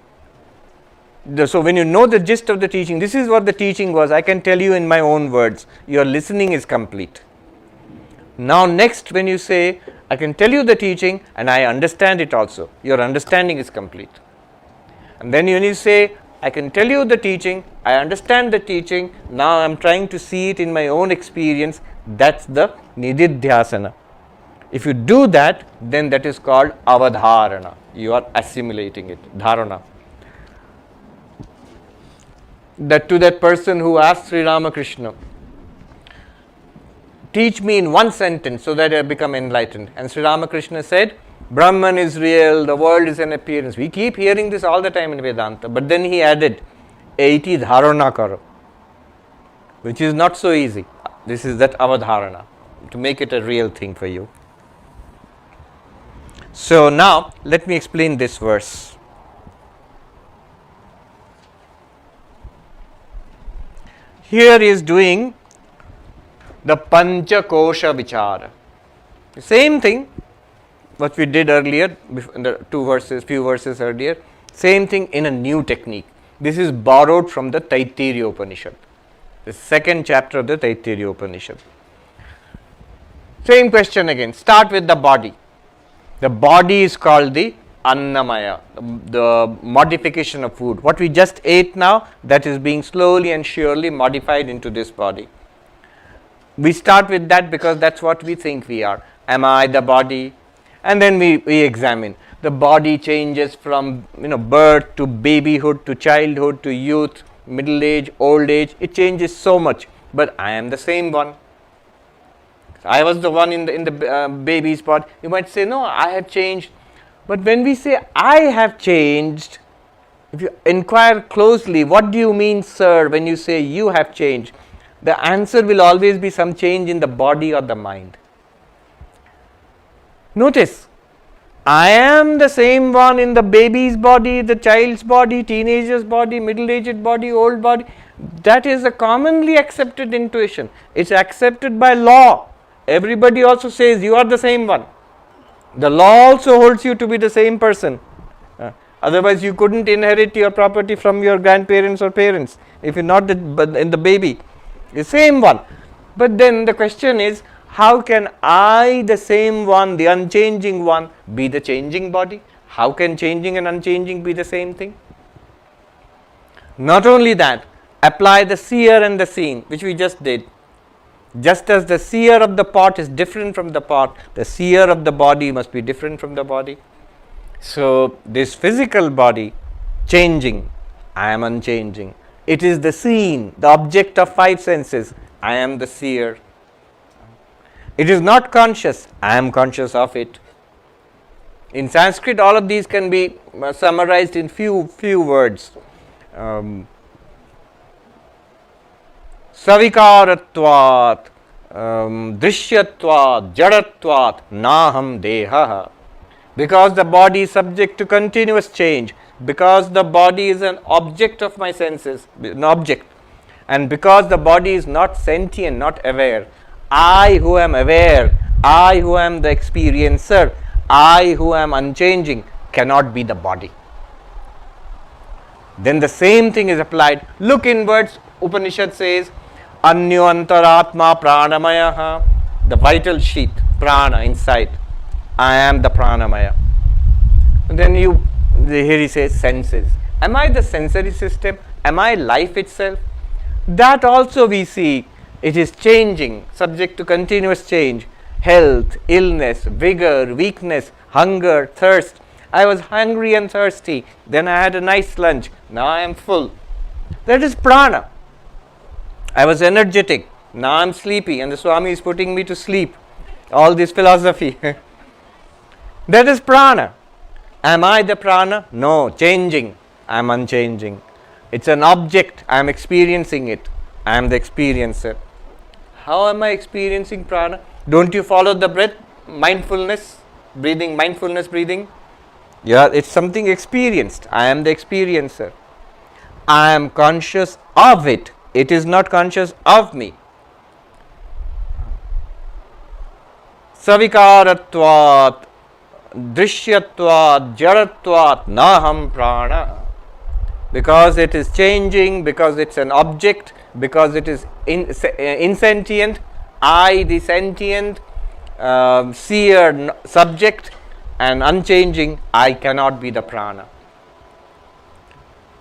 so when you know the gist of the teaching, this is what the teaching was, I can tell you in my own words, your listening is complete. Now next, when you say, I can tell you the teaching and I understand it also, your understanding is complete. And then when you say, I can tell you the teaching, I understand the teaching, now I am trying to see it in my own experience, that's the nididhyasana. If you do that, then that is called avadharana. You are assimilating it, dharana. That to that person who asked Sri Ramakrishna, teach me in one sentence so that I become enlightened. And Sri Ramakrishna said, Brahman is real, the world is an appearance. We keep hearing this all the time in Vedanta. But then he added, 80 dharana karo, which is not so easy. This is that avadharana, to make it a real thing for you. So now, let me explain this verse. Here he is doing the Pancha Kosha Vichara. The same thing what we did earlier, in the few verses earlier, same thing in a new technique. This is borrowed from the Taittiriya Upanishad, the second chapter of the Taittiriya Upanishad. Same question again, start with the body. The body is called the Annamaya, the modification of food. What we just ate now, that is being slowly and surely modified into this body. We start with that because that's what we think we are. Am I the body? And then we examine. The body changes from birth to babyhood to childhood to youth, middle age, old age. It changes so much. But I am the same one. I was the one in the baby's body. You might say, no, I have changed. But when we say, I have changed, if you inquire closely, what do you mean, sir, when you say you have changed? The answer will always be some change in the body or the mind. Notice, I am the same one in the baby's body, the child's body, teenager's body, middle-aged body, old body. That is a commonly accepted intuition. It's accepted by law. Everybody also says you are the same one. The law also holds you to be the same person. Otherwise, you couldn't inherit your property from your grandparents or parents if you're not in the baby. The same one. But then the question is, how can I, the same one, the unchanging one, be the changing body? How can changing and unchanging be the same thing? Not only that, apply the seer and the seen, which we just did. Just as the seer of the pot is different from the pot, the seer of the body must be different from the body. So, this physical body changing, I am unchanging. It is the seen, the object of five senses, I am the seer. It is not conscious, I am conscious of it. In Sanskrit, all of these can be summarized in few words. Savikaratvat, drishyatvat, jadatvat, naham deha. Because the body is subject to continuous change, because the body is an object of my senses, an object, and because the body is not sentient, not aware, I who am aware, I who am the experiencer, I who am unchanging cannot be the body. Then the same thing is applied. Look inwards, Upanishad says, Anyo antaratma pranamaya, the vital sheath, prana inside. I am the pranamaya. And then here he says senses. Am I the sensory system? Am I life itself? That also we see, it is changing, subject to continuous change. Health, illness, vigor, weakness, hunger, thirst. I was hungry and thirsty, then I had a nice lunch, now I am full. That is prana. I was energetic, now I am sleepy and the Swami is putting me to sleep. All this philosophy. That is prana. Am I the prana? No, changing. I am unchanging. It's an object, I am experiencing it. I am the experiencer. How am I experiencing prana? Don't you follow the breath? Mindfulness breathing. Yeah, it's something experienced. I am the experiencer. I am conscious of it. It is not conscious of me. Savikaratvat, Drishyatvat, Jaratvat, Naham Prana. Because it is changing, because it's an object, because it is insentient, I the sentient, seer subject, and unchanging, I cannot be the prana.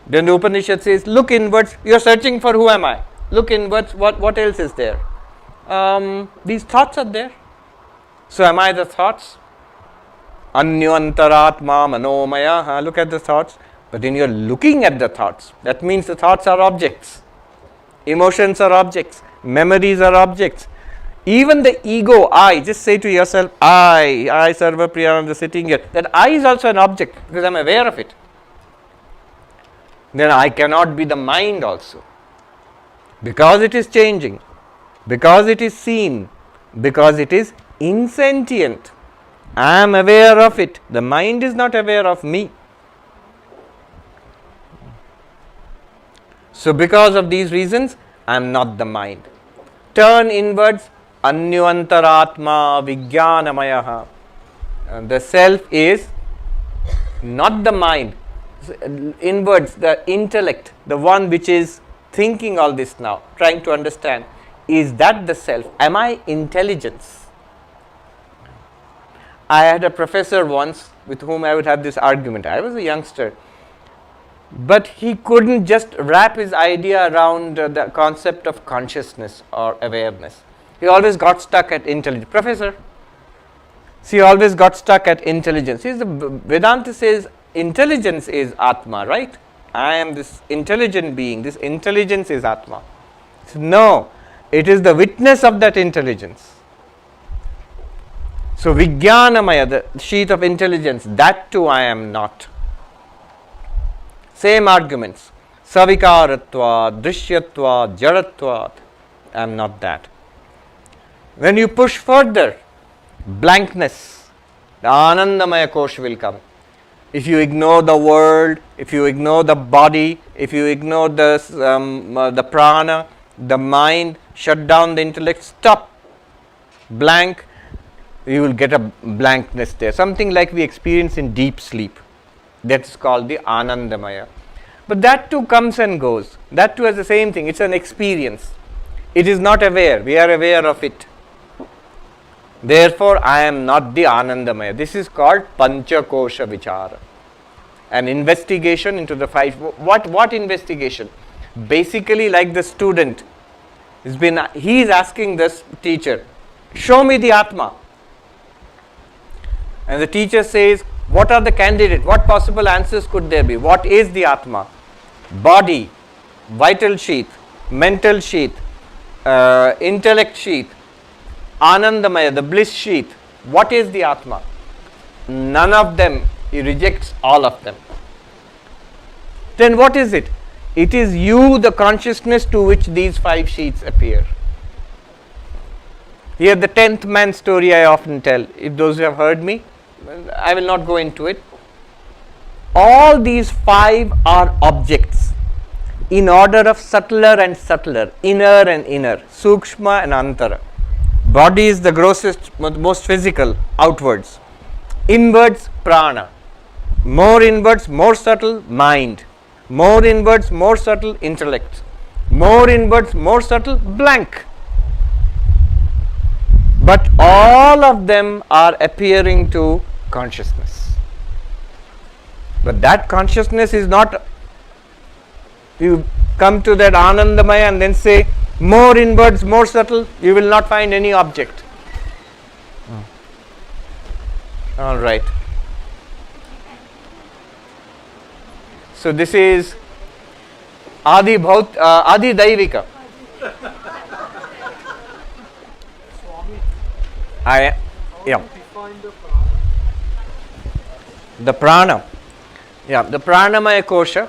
Then the Upanishad says, look inwards, you are searching for who am I? Look inwards, what else is there? These thoughts are there. So am I the thoughts? Anyantaratma manomaya, look at the thoughts. But then you are looking at the thoughts. That means the thoughts are objects. Emotions are objects. Memories are objects. Even the ego, I, just say to yourself, I Sarvapriyananda sitting here, that I is also an object because I am aware of it. Then I cannot be the mind also. Because it is changing, because it is seen, because it is insentient. I am aware of it. The mind is not aware of me. So, because of these reasons, I am not the mind. Turn inwards, Anyantaratma Vijnanamayaha. The self is not the mind. Inwards, the intellect, the one which is thinking all this now, trying to understand, is that the self? Am I intelligence? I had a professor once with whom I would have this argument. I was a youngster. But he couldn't just wrap his idea around the concept of consciousness or awareness. He always got stuck at intelligence. Professor, he always got stuck at intelligence. The Vedanta says intelligence is Atma, right? I am this intelligent being. This intelligence is Atma. So, no, it is the witness of that intelligence. So, Vijnanamaya, the sheath of intelligence, that too I am not. Same arguments. Savikaratva, Drishyatva, Jaratva. I am not that. When you push further, blankness, the Anandamaya Kosh will come. If you ignore the world, if you ignore the body, if you ignore the prana, the mind, shut down the intellect, stop, blank, you will get a blankness there. Something like we experience in deep sleep. That is called the Anandamaya. But that too comes and goes. That too has the same thing. It's an experience. It is not aware. We are aware of it. Therefore, I am not the Anandamaya. This is called Panchakosha Vichara. An investigation into the five. What investigation? Basically, like the student, he is asking this teacher, show me the Atma. And the teacher says, what are the candidates? What possible answers could there be? What is the Atma? Body, vital sheath, mental sheath, intellect sheath, Anandamaya, the bliss sheath. What is the Atma? None of them. He rejects all of them. Then what is it? It is you, the consciousness to which these five sheaths appear. Here the 10th man story I often tell. If those who have heard me, I will not go into it. All these five are objects in order of subtler and subtler, inner and inner, sukshma and antara. Body is the grossest, most physical, outwards. Inwards, prana. More inwards, more subtle, mind. More inwards, more subtle, intellect. More inwards, more subtle, blank. But all of them are appearing to consciousness. But that consciousness is not, you come to that Anandamaya and then say, more inwards, more subtle, you will not find any object. All right. So this is Adi Daivika. The prana. Yeah, the pranamaya kosha,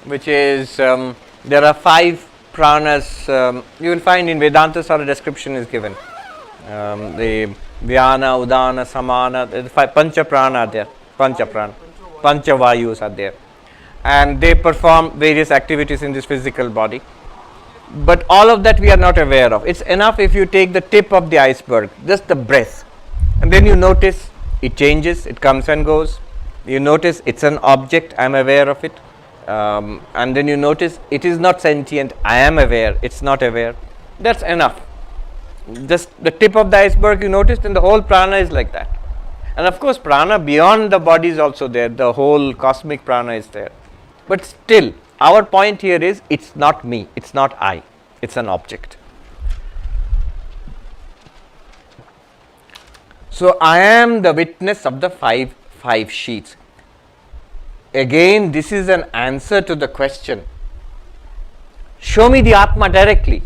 which is, there are five pranas, you will find in Vedanta Sara description is given. The Vyana, Udana, Samana, the five Pancha Prana are there. Pancha Prana. Pancha Vayus are there. And they perform various activities in this physical body. But all of that we are not aware of. It's enough if you take the tip of the iceberg, just the breath. And then you notice It changes, it comes and goes. You notice it's an object, I am aware of it. And then you notice it is not sentient, I am aware, it's not aware. That's enough. Just the tip of the iceberg you noticed, and the whole prana is like that. And of course, prana beyond the body is also there, the whole cosmic prana is there. But still, our point here is it's not me, it's not I, it's an object. So, I am the witness of the five sheets. Again, this is an answer to the question. Show me the Atma directly.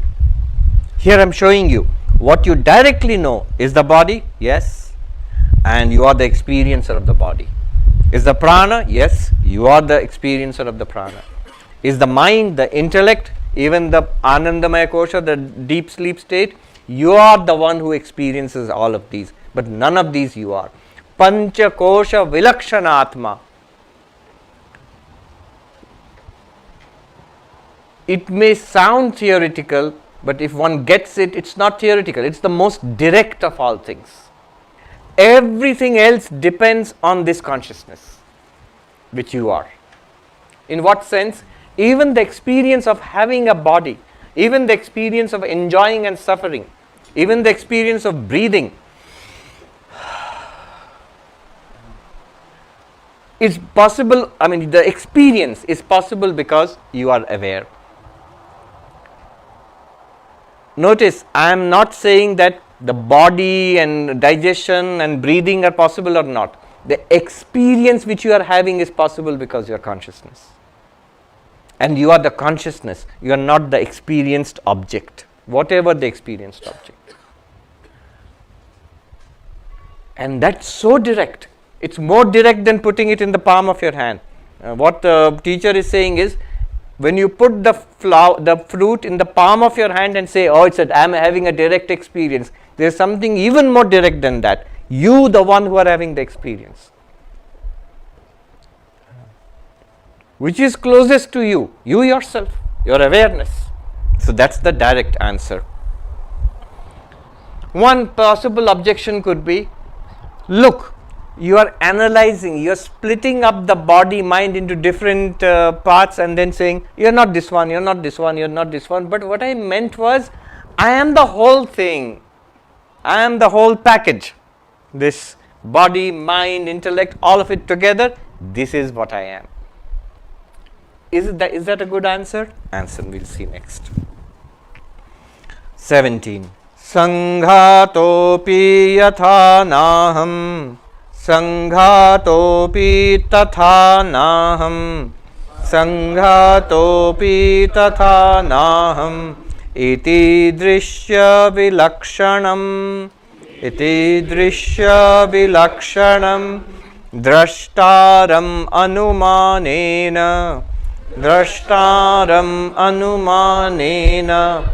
Here I am showing you. What you directly know is the body, yes, and you are the experiencer of the body. Is the prana? Yes, you are the experiencer of the prana. Is the mind, the intellect, even the Anandamaya Kosha, the deep sleep state? You are the one who experiences all of these, but none of these you are. Pancha Kosha Vilakshana Atma. It may sound theoretical, but if one gets it, it's not theoretical, it's the most direct of all things. Everything else depends on this consciousness, which you are. In what sense? Even the experience of having a body, even the experience of enjoying and suffering, even the experience of breathing is possible. I mean, the experience is possible because you are aware. Notice, I am not saying that the body and digestion and breathing are possible or not. The experience which you are having is possible because you are consciousness. And you are the consciousness, you are not the experienced object, whatever the experienced object. And that's so direct. It's more direct than putting it in the palm of your hand. What the teacher is saying is, when you put the fruit in the palm of your hand and say, oh, I am having a direct experience, there is something even more direct than that. You, the one who are having the experience. Which is closest to you? You yourself, your awareness. So that's the direct answer. One possible objection could be, look, you are analyzing, you are splitting up the body, mind into different parts and then saying, you are not this one, you are not this one, you are not this one. But what I meant was, I am the whole thing. I am the whole package. This body, mind, intellect, all of it together, this is what I am. Is that a good answer? Answer we'll see next. 17. Sanghatopi yatha naham Sanghatopi tatha naham Sanghatopi tatha naham Iti drishya vilakshanam Iti drishya vilakshanam Drashtaram anumanena Drashtaram anumanena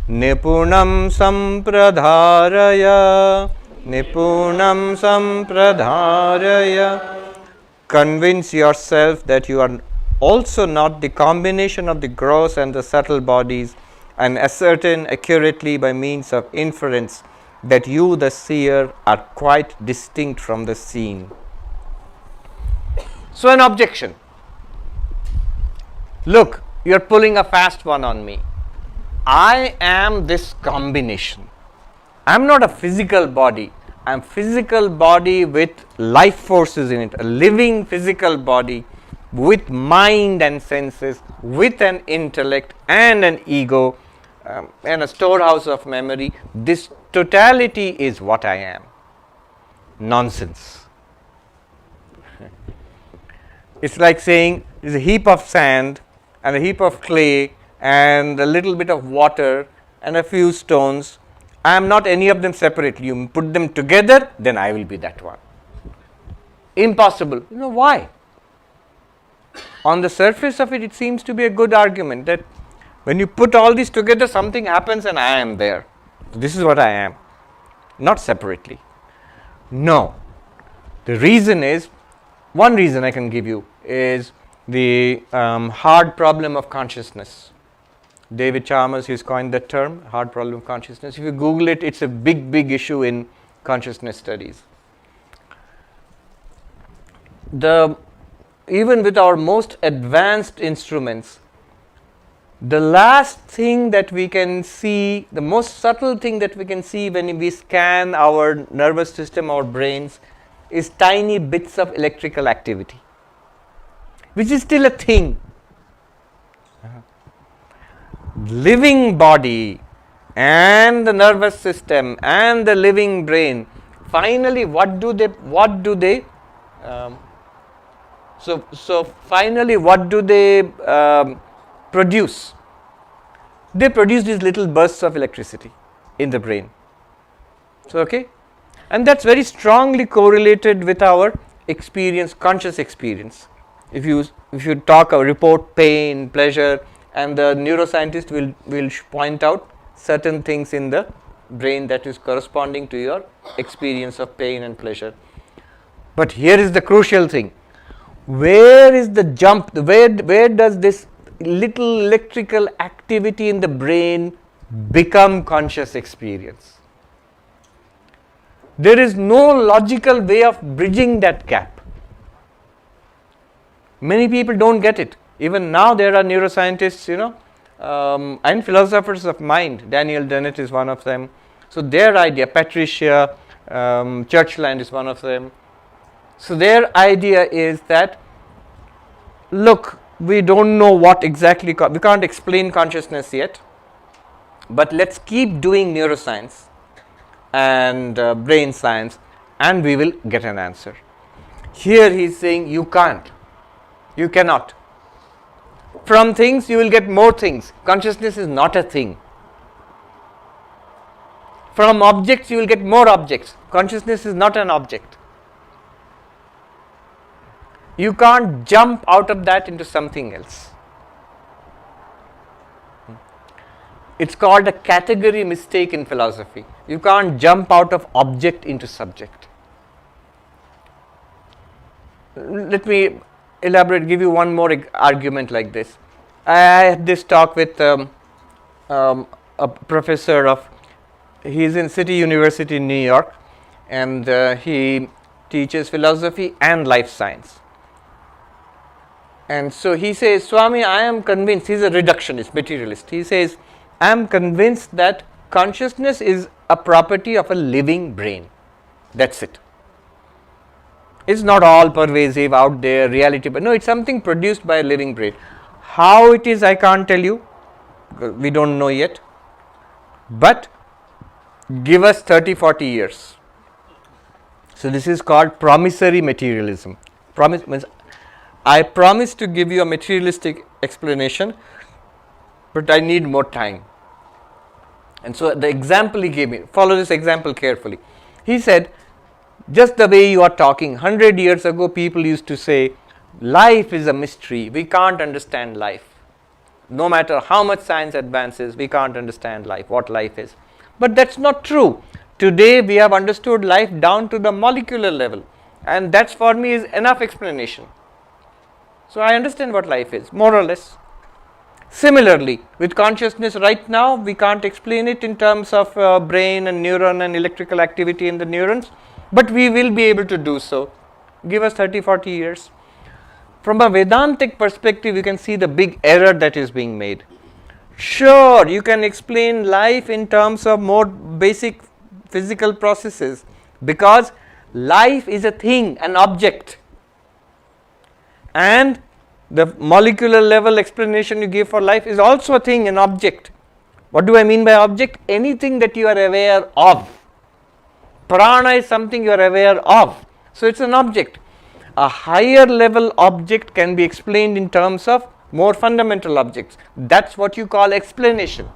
Nipunam sampradharaya Nipunam sampradharaya. Convince yourself that you are also not the combination of the gross and the subtle bodies, and ascertain accurately by means of inference that you, the seer, are quite distinct from the seen. So, an objection. Look, you are pulling a fast one on me. I am this combination. I am not a physical body. I am physical body with life forces in it, a living physical body with mind and senses, with an intellect and an ego and a storehouse of memory. This totality is what I am. Nonsense. It's like saying there's a heap of sand and a heap of clay and a little bit of water and a few stones. I am not any of them separately. You put them together, then I will be that one. Impossible. You know why? On the surface of it, it seems to be a good argument that when you put all these together, something happens and I am there. This is what I am. Not separately. No. The reason is, one reason I can give you is the hard problem of consciousness. David Chalmers has coined that term, hard problem of consciousness. If you Google it, it's a big issue in consciousness studies. even with our most advanced instruments, the last thing that we can see, the most subtle thing that we can see when we scan our nervous system, our brains, is tiny bits of electrical activity, which is still a thing. Living body and the nervous system and the living brain, finally what do they finally what do they produce? They produce these little bursts of electricity in the brain. So, okay, and that's very strongly correlated with our experience, conscious experience. If you talk or report pain, pleasure, and the neuroscientist will point out certain things in the brain that is corresponding to your experience of pain and pleasure. But here is the crucial thing. Where is the jump? Where does this little electrical activity in the brain become conscious experience? There is no logical way of bridging that gap. Many people don't get it. Even now there are neuroscientists, and philosophers of mind. Daniel Dennett is one of them. So their idea, Patricia Churchland is one of them. So their idea is that, look, we don't know what exactly, we can't explain consciousness yet, but let's keep doing neuroscience and brain science and we will get an answer. Here he is saying you can't, you cannot. From things you will get more things. Consciousness is not a thing. From objects you will get more objects. Consciousness is not an object. You can't jump out of that into something else. It's called a category mistake in philosophy. You can't jump out of object into subject. Let me elaborate, give you one more argument like this. I had this talk with a professor he's in City University in New York, and he teaches philosophy and life science. And so he says, Swami, I am convinced, he's a reductionist, materialist. He says, I am convinced that consciousness is a property of a living brain. That's it. It's not all pervasive out there, reality, but no, it's something produced by a living brain. How it is, I can't tell you. We don't know yet. But give us 30, 40 years. So this is called promissory materialism. Promise means I promise to give you a materialistic explanation, but I need more time. And so the example he gave me, follow this example carefully. He said, just the way you are talking, 100 years ago people used to say, life is a mystery, we can't understand life. No matter how much science advances, we can't understand life, what life is. But that's not true. Today we have understood life down to the molecular level, and that's for me is enough explanation. So I understand what life is, more or less. Similarly, with consciousness right now, we can't explain it in terms of brain and neuron and electrical activity in the neurons, but we will be able to do so. Give us 30, 40 years. From a Vedantic perspective, you can see the big error that is being made. Sure, you can explain life in terms of more basic physical processes, because life is a thing, an object. And the molecular level explanation you give for life is also a thing, an object. What do I mean by object? Anything that you are aware of. Prana is something you are aware of. So it's an object. A higher level object can be explained in terms of more fundamental objects. That's what you call explanation.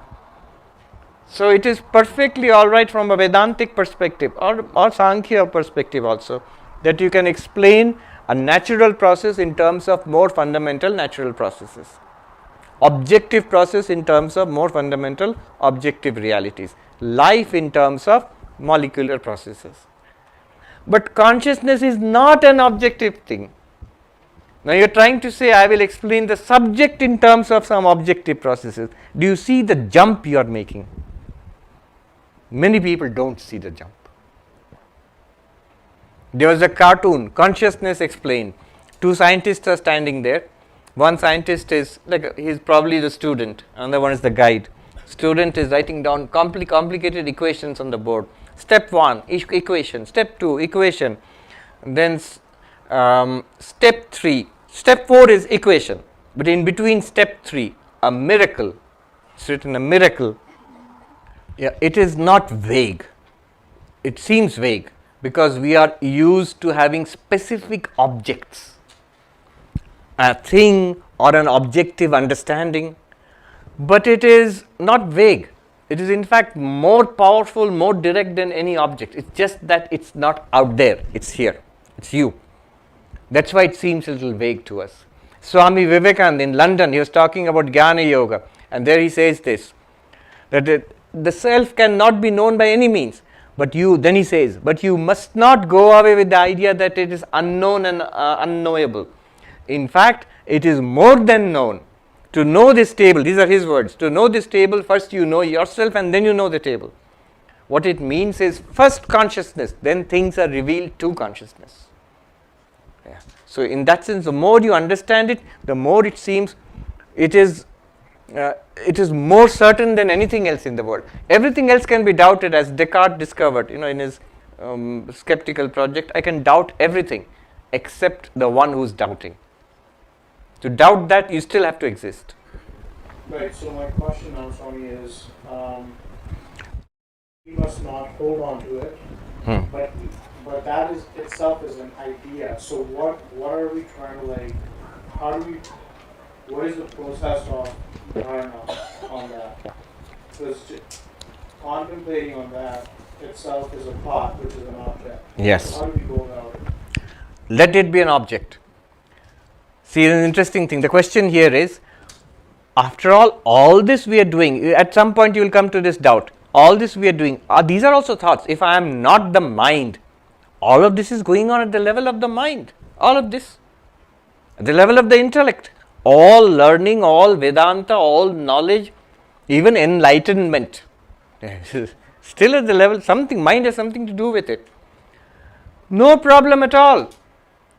So it is perfectly alright from a Vedantic perspective or Sankhya perspective also, that you can explain a natural process in terms of more fundamental natural processes. Objective process in terms of more fundamental objective realities. Life in terms of molecular processes. But consciousness is not an objective thing. Now you are trying to say, I will explain the subject in terms of some objective processes. Do you see the jump you are making? Many people don't see the jump. There was a cartoon, Consciousness Explained. Two scientists are standing there. One scientist is like he's probably the student, another one is the guide. Student is writing down complicated equations on the board. Step 1 equation, step 2 equation, then step 3, step 4 is equation, but in between step 3 a miracle. It's written a miracle. Yeah, it is not vague. It seems vague because we are used to having specific objects, a thing or an objective understanding, but it is not vague. It is in fact more powerful, more direct than any object. It's just that it's not out there, it's here, it's you. That's why it seems a little vague to us. Swami Vivekananda in London, he was talking about Jnana Yoga, and there he says this, that the self cannot be known by any means, but then he says, but you must not go away with the idea that it is unknown and unknowable. In fact, it is more than known. To know this table, these are his words, to know this table, first you know yourself and then you know the table. What it means is first consciousness, then things are revealed to consciousness. Yeah. So in that sense, the more you understand it, the more it seems it is more certain than anything else in the world. Everything else can be doubted, as Descartes discovered, in his skeptical project. I can doubt everything except the one who is doubting. To doubt that, you still have to exist. Right, so my question now, Swami, is we must not hold on to it, but that is itself is an idea. So what are we trying to what is the process of dharana on that? Because contemplating on that itself is a thought, which is an object. Yes. How do we go about it? Let it be an object. See, an interesting thing. The question here is, after all this we are doing, at some point you will come to this doubt. All this we are doing, these are also thoughts. If I am not the mind, all of this is going on at the level of the mind. All of this, at the level of the intellect. All learning, all Vedanta, all knowledge, even enlightenment. Still at the level, mind has something to do with it. No problem at all.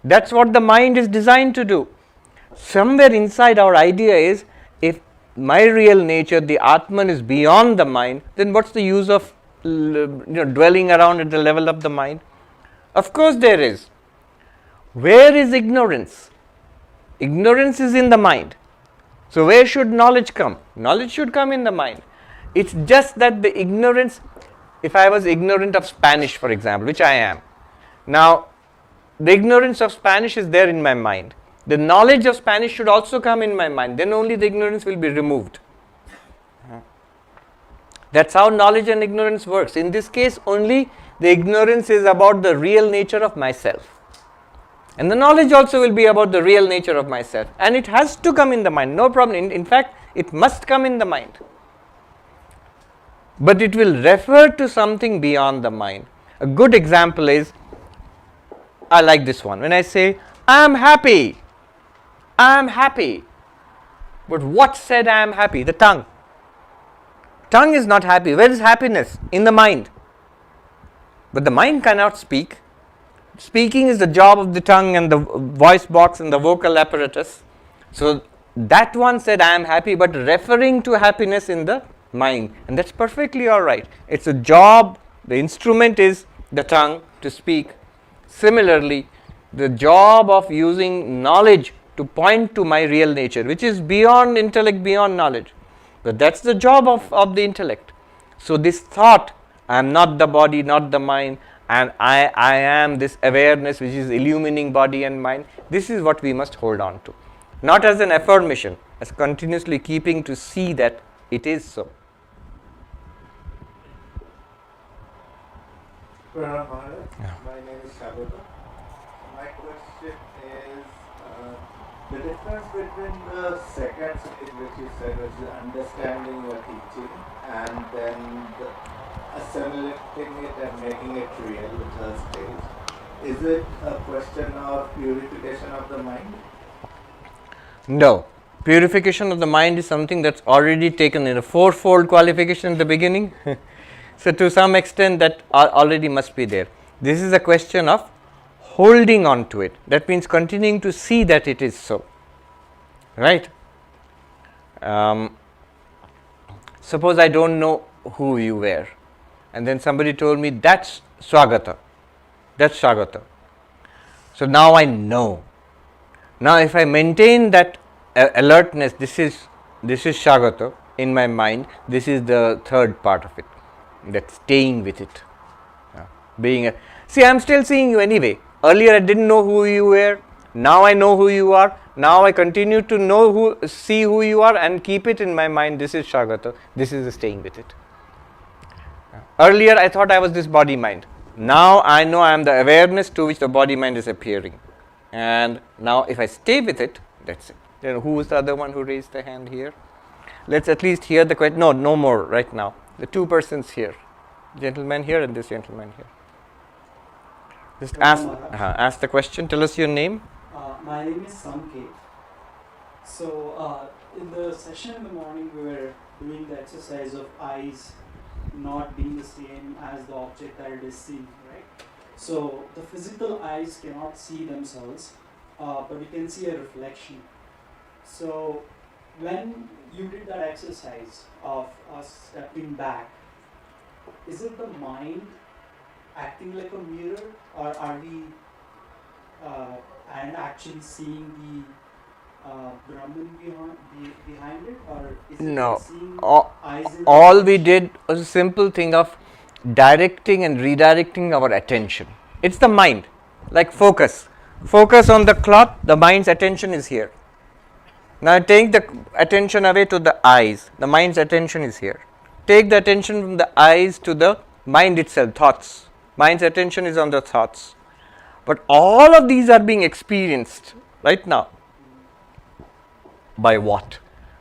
That's what the mind is designed to do. Somewhere inside our idea is, if my real nature, the Atman, is beyond the mind, then what's the use of dwelling around at the level of the mind? Of course there is. Where is ignorance? Ignorance is in the mind. So where should knowledge come? Knowledge should come in the mind. It's just that the ignorance, if I was ignorant of Spanish, for example, which I am, now the ignorance of Spanish is there in my mind. The knowledge of Spanish should also come in my mind. Then only the ignorance will be removed. That's how knowledge and ignorance works. In this case, only the ignorance is about the real nature of myself. And the knowledge also will be about the real nature of myself. And it has to come in the mind, no problem. In fact, it must come in the mind. But it will refer to something beyond the mind. A good example is, I like this one. When I say, I am happy. I am happy. But what said I am happy? The tongue. Tongue is not happy. Where is happiness? In the mind. But the mind cannot speak. Speaking is the job of the tongue and the voice box and the vocal apparatus. So that one said I am happy, but referring to happiness in the mind. And that's perfectly all right. It's a job. The instrument is the tongue to speak. Similarly, the job of using knowledge to point to my real nature, which is beyond intellect, beyond knowledge. But that's the job of the intellect. So this thought, I am not the body, not the mind, and I am this awareness which is illumining body and mind, this is what we must hold on to. Not as an affirmation, as continuously keeping to see that it is so. Yeah. My name is Sabota. My question is the difference between the second stage, which you said was the understanding your teaching, and then assimilating it and making it real, the third stage. Is it a question of purification of the mind? No. Purification of the mind is something that's already taken in a fourfold qualification at the beginning. So to some extent that already must be there. This is a question of holding on to it. That means continuing to see that it is so. Right? Suppose I don't know who you were, and then somebody told me that's Swagata, that's Swagata. So now I know. Now if I maintain that alertness, this is Swagata in my mind, this is the third part of it, that staying with it. See, I am still seeing you anyway. Earlier I didn't know who you were, now I know who you are. Now I continue to see who you are and keep it in my mind. This is Swagata, this is the staying with it. Earlier I thought I was this body mind. Now I know I am the awareness to which the body mind is appearing. And now if I stay with it, that's it. Then who is the other one who raised the hand here? Let's at least hear the question. No more right now. The two persons here. Gentleman here and this gentleman here. Just ask the question. Tell us your name. My name is Sanket. So in the session in the morning we were doing the exercise of eyes not being the same as the object that it is seen, right? So the physical eyes cannot see themselves, but we can see a reflection. So when you did that exercise of us stepping back, is it the mind acting like a mirror, or are we and actually seeing the Brahman behind it, or is it seeing eyes in all we did was a simple thing of directing and redirecting our attention. It's the mind, like focus on the cloth, the mind's attention is here. Now take the attention away to the eyes, the mind's attention is here. Take the attention from the eyes to the mind itself, thoughts. Mind's attention is on the thoughts. But all of these are being experienced right now. By what?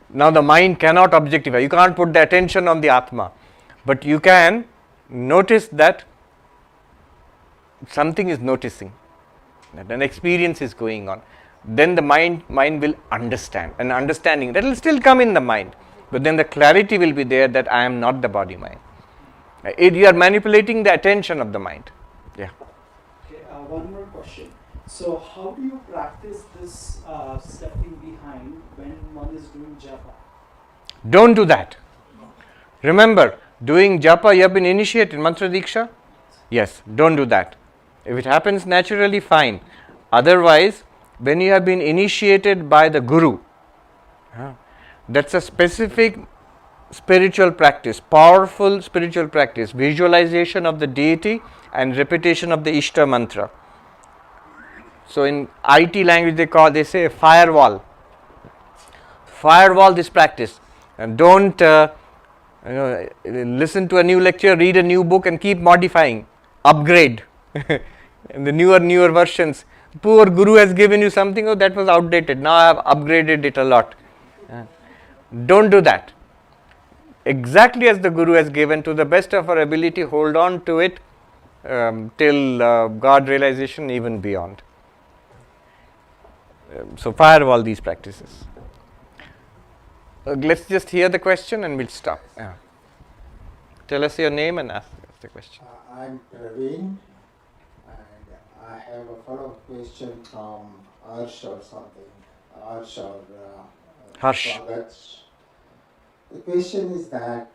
Now the mind cannot objectify. You can't put the attention on the Atma. But you can notice that something is noticing, that an experience is going on. Then the mind will understand. An understanding that will still come in the mind. But then the clarity will be there that I am not the body mind. You are manipulating the attention of the mind. Yeah. Okay, one more question. So how do you practice this stepping behind when one is doing japa? Don't do that. Remember, doing japa, you have been initiated, mantra diksha? Yes, don't do that. If it happens naturally, fine. Otherwise, when you have been initiated by the guru, that's a specific spiritual practice, powerful spiritual practice, visualization of the deity and repetition of the Ishta mantra. So in IT language they say firewall this practice, and don't listen to a new lecture, read a new book and keep modifying, upgrade. And the newer versions, poor guru has given you something, that was outdated, now I have upgraded it a lot. Don't do that. Exactly as the guru has given, to the best of our ability, hold on to it till God realization, even beyond. So firewall these practices. Let's just hear the question and we'll stop. Tell us your name and ask us the question. I'm Praveen, and I have a follow-up question from Harsh or something. Harsh or Harsh. The question is that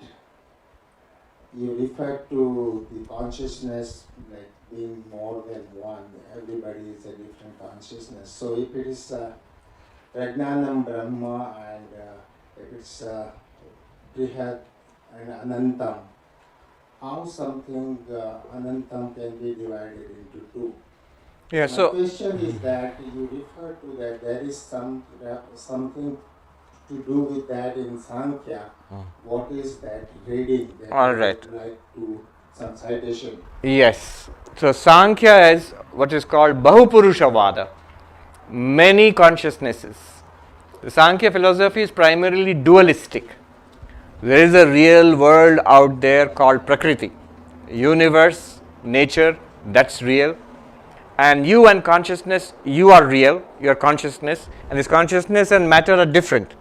you refer to the consciousness like being more than one. Everybody is a different consciousness. So if it is Prajnanam Brahma and if it's Brihat and Anantam, how something Anantam can be divided into two? Yeah, My question is that you refer to that there is something to do with that in Sankhya. What is that reading that all right. you would like to some citation? Yes. So Sankhya is what is called Bahupurusha Vada, many consciousnesses. The Sankhya philosophy is primarily dualistic. There is a real world out there called Prakriti, universe, nature, that's real. And you and consciousness, you are real, your consciousness, and this consciousness and matter are different.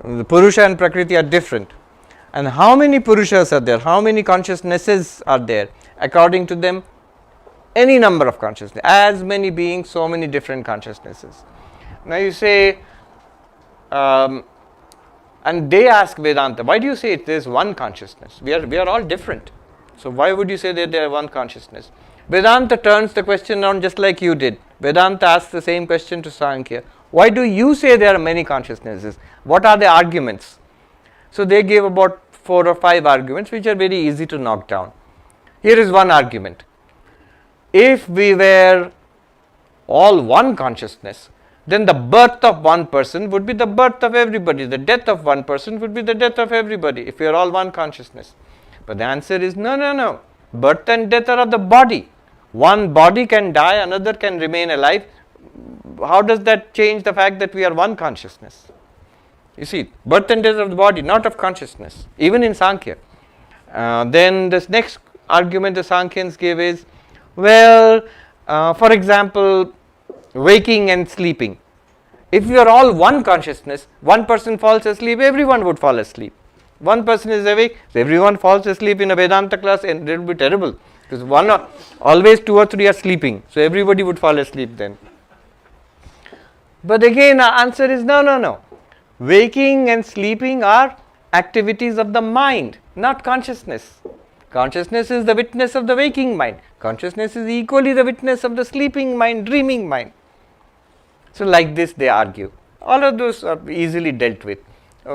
The Purusha and Prakriti are different. And how many Purushas are there? How many consciousnesses are there? According to them, Any number of consciousness, as many beings, so many different consciousnesses. Now you say, and they ask Vedanta, why do you say there is one consciousness? We are all different. So why would you say that there are one consciousness? Vedanta turns the question on just like you did. Vedanta asks the same question to Sankhya. Why do you say there are many consciousnesses? What are the arguments? So they gave about 4 or 5 arguments which are very easy to knock down. Here is one argument. If we were all one consciousness, then the birth of one person would be the birth of everybody. The death of one person would be the death of everybody if we are all one consciousness. But the answer is no. Birth and death are of the body. One body can die, another can remain alive. How does that change the fact that we are one consciousness? You see, birth and death of the body, not of consciousness, even in Sankhya. Then this next argument the Sankhyains give is, well, for example, waking and sleeping. If we are all one consciousness, one person falls asleep, everyone would fall asleep. One person is awake, everyone falls asleep in a Vedanta class, and it will be terrible. Because always 2 or 3 are sleeping, so everybody would fall asleep then. But again, our answer is no. Waking and sleeping are activities of the mind, not consciousness. Consciousness is the witness of the waking mind. Consciousness is equally the witness of the sleeping mind, dreaming mind. So like this they argue. All of those are easily dealt with.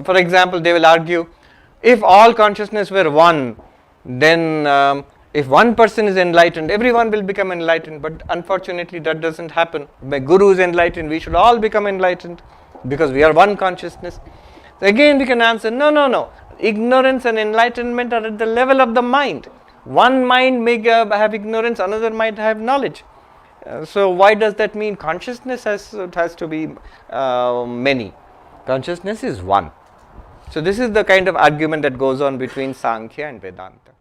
For example, they will argue, if all consciousness were one, then if one person is enlightened, everyone will become enlightened. But unfortunately that doesn't happen. My Guru is enlightened, we should all become enlightened because we are one consciousness. So again we can answer, no. Ignorance and enlightenment are at the level of the mind. One mind may have ignorance, another might have knowledge. So why does that mean consciousness has to be many? Consciousness is one. So this is the kind of argument that goes on between Sankhya and Vedanta.